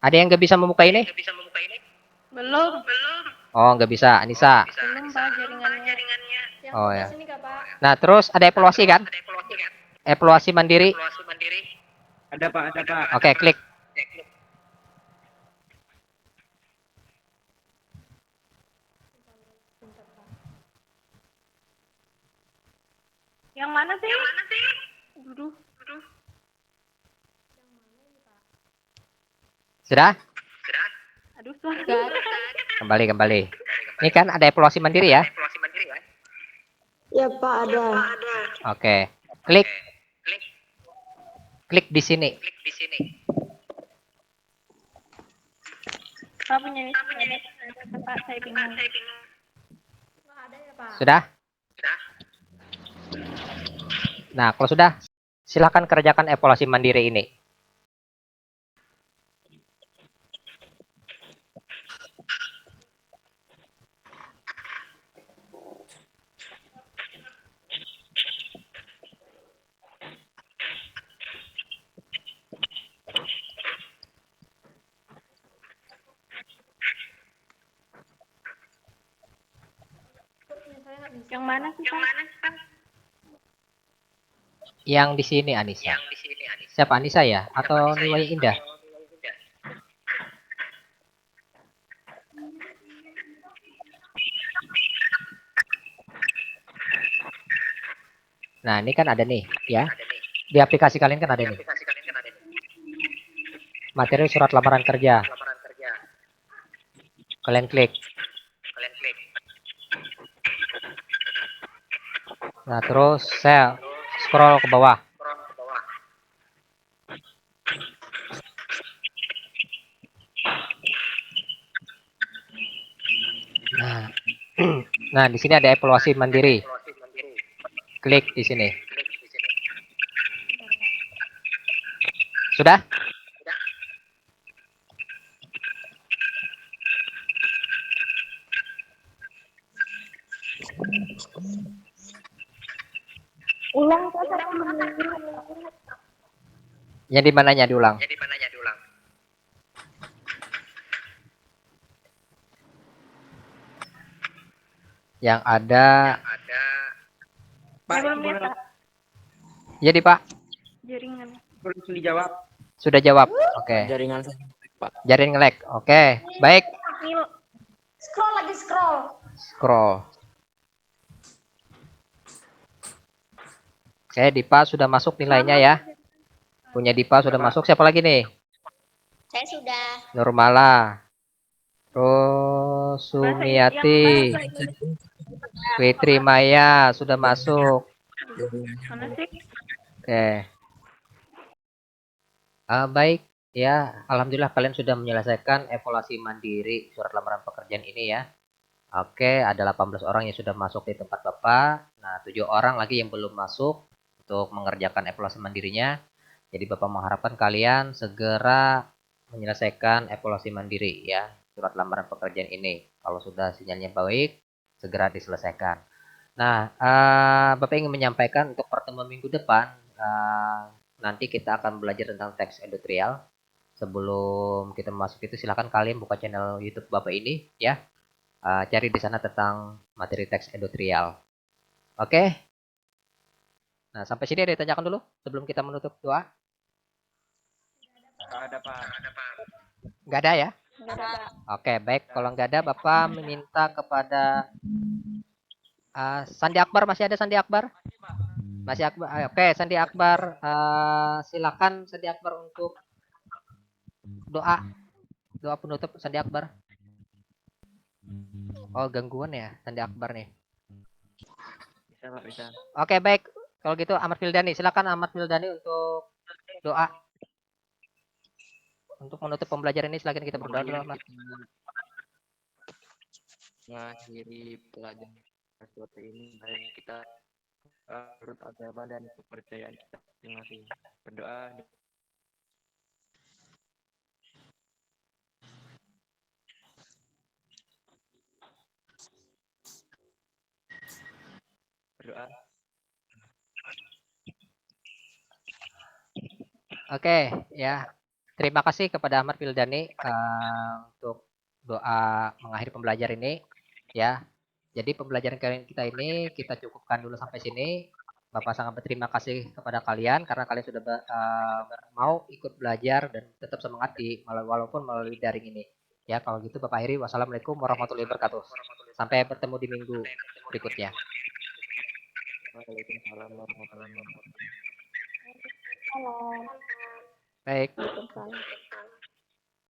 Ada yang nggak bisa membuka ini? Belum. Oh, nggak bisa. Anissa. Belum, Pak, jaringannya. Yang Oh ya. sini, Kak, Pak. Nah, terus ada evaluasi kan? Evaluasi mandiri. Ada, Pak. Oke, klik. Yang mana sih? Aduh. Sudah? Aduh, sorry. Kembali. Ini kan ada evaluasi mandiri ya? Ya Pak, ada. Oke. Klik di sini. Pak punya ini. Pak, saya bingung. Sudah? Nah, kalau sudah, silakan kerjakan evaluasi mandiri ini. Yang mana sih, Pak? Yang di sini Anissa. Siapa Anissa ya? Atau Niwaya Indah? Nah, ini kan ada nih, ya. Di aplikasi kalian kan ada nih. Materi surat lamaran kerja. Kalian klik. Nah, terus saya scroll ke bawah. Nah, nah di sini ada evaluasi mandiri. Klik di sini. Sudah? Ulang, Yang di mananya diulang? Yang ada. Pak, Pak. Jadi Pak. Jaringan. Dijawab. Sudah jawab. Oke. Jaringan saya, Pak. Jaring nge-lag. Oke. Baik. Scroll lagi scroll. Scroll. Oke, Dipa sudah masuk nilainya ya. Punya Dipa sudah masuk. Siapa lagi nih? Saya sudah. Nurmala. Terus Sumiati. Fitri Maya sudah masuk. Mana sih? Oke. Baik ya, alhamdulillah kalian sudah menyelesaikan evaluasi mandiri surat lamaran pekerjaan ini ya. Oke, ada 18 orang yang sudah masuk di tempat Bapak. Nah, 7 orang lagi yang belum masuk untuk mengerjakan evaluasi mandirinya. Jadi Bapak mengharapkan kalian segera menyelesaikan evaluasi mandiri ya, surat lamaran pekerjaan ini. Kalau sudah sinyalnya baik, segera diselesaikan. Nah, Bapak ingin menyampaikan untuk pertemuan minggu depan, nanti kita akan belajar tentang teks editorial. Sebelum kita masuk itu, silahkan kalian buka channel YouTube Bapak ini ya. Cari di sana tentang materi teks editorial. Oke? Nah, sampai sini ada yang ditanyakan dulu sebelum kita menutup doa? Nggak ada, Pak. Nggak ada ya? Nggak ada, Pak. Oke, baik. Kalau nggak ada, Bapak meminta kepada Sandi Akbar. Masih ada Sandi Akbar? Masih Akbar. Oke, Sandi Akbar. Silakan Sandi Akbar untuk doa. Doa penutup Sandi Akbar. Oh, gangguan ya Sandi Akbar nih. Bisa, Pak, bisa. Oke, baik. Kalau gitu Ahmad Fildani. Silakan Ahmad Fildani untuk doa. Untuk menutup pembelajaran ini, silakan kita berdoa dulu, Ahmad. Mengakhiri pelajaran seperti ini, baik kita menurut agama dan kepercayaan kita masing-masing. Berdoa. Berdoa. Oke, ya. Terima kasih kepada Ahmad Fildani untuk doa mengakhiri pembelajaran ini, ya. Jadi pembelajaran kalian kita ini kita cukupkan dulu sampai sini. Bapak sangat berterima kasih kepada kalian karena kalian sudah mau ikut belajar dan tetap semangat walaupun melalui daring ini. Ya, kalau gitu Bapak akhiri. Wassalamualaikum warahmatullahi wabarakatuh. Sampai bertemu di minggu berikutnya. Waalaikumsalam warahmatullahi wabarakatuh. Salam. Baik. Waalaikumsalam.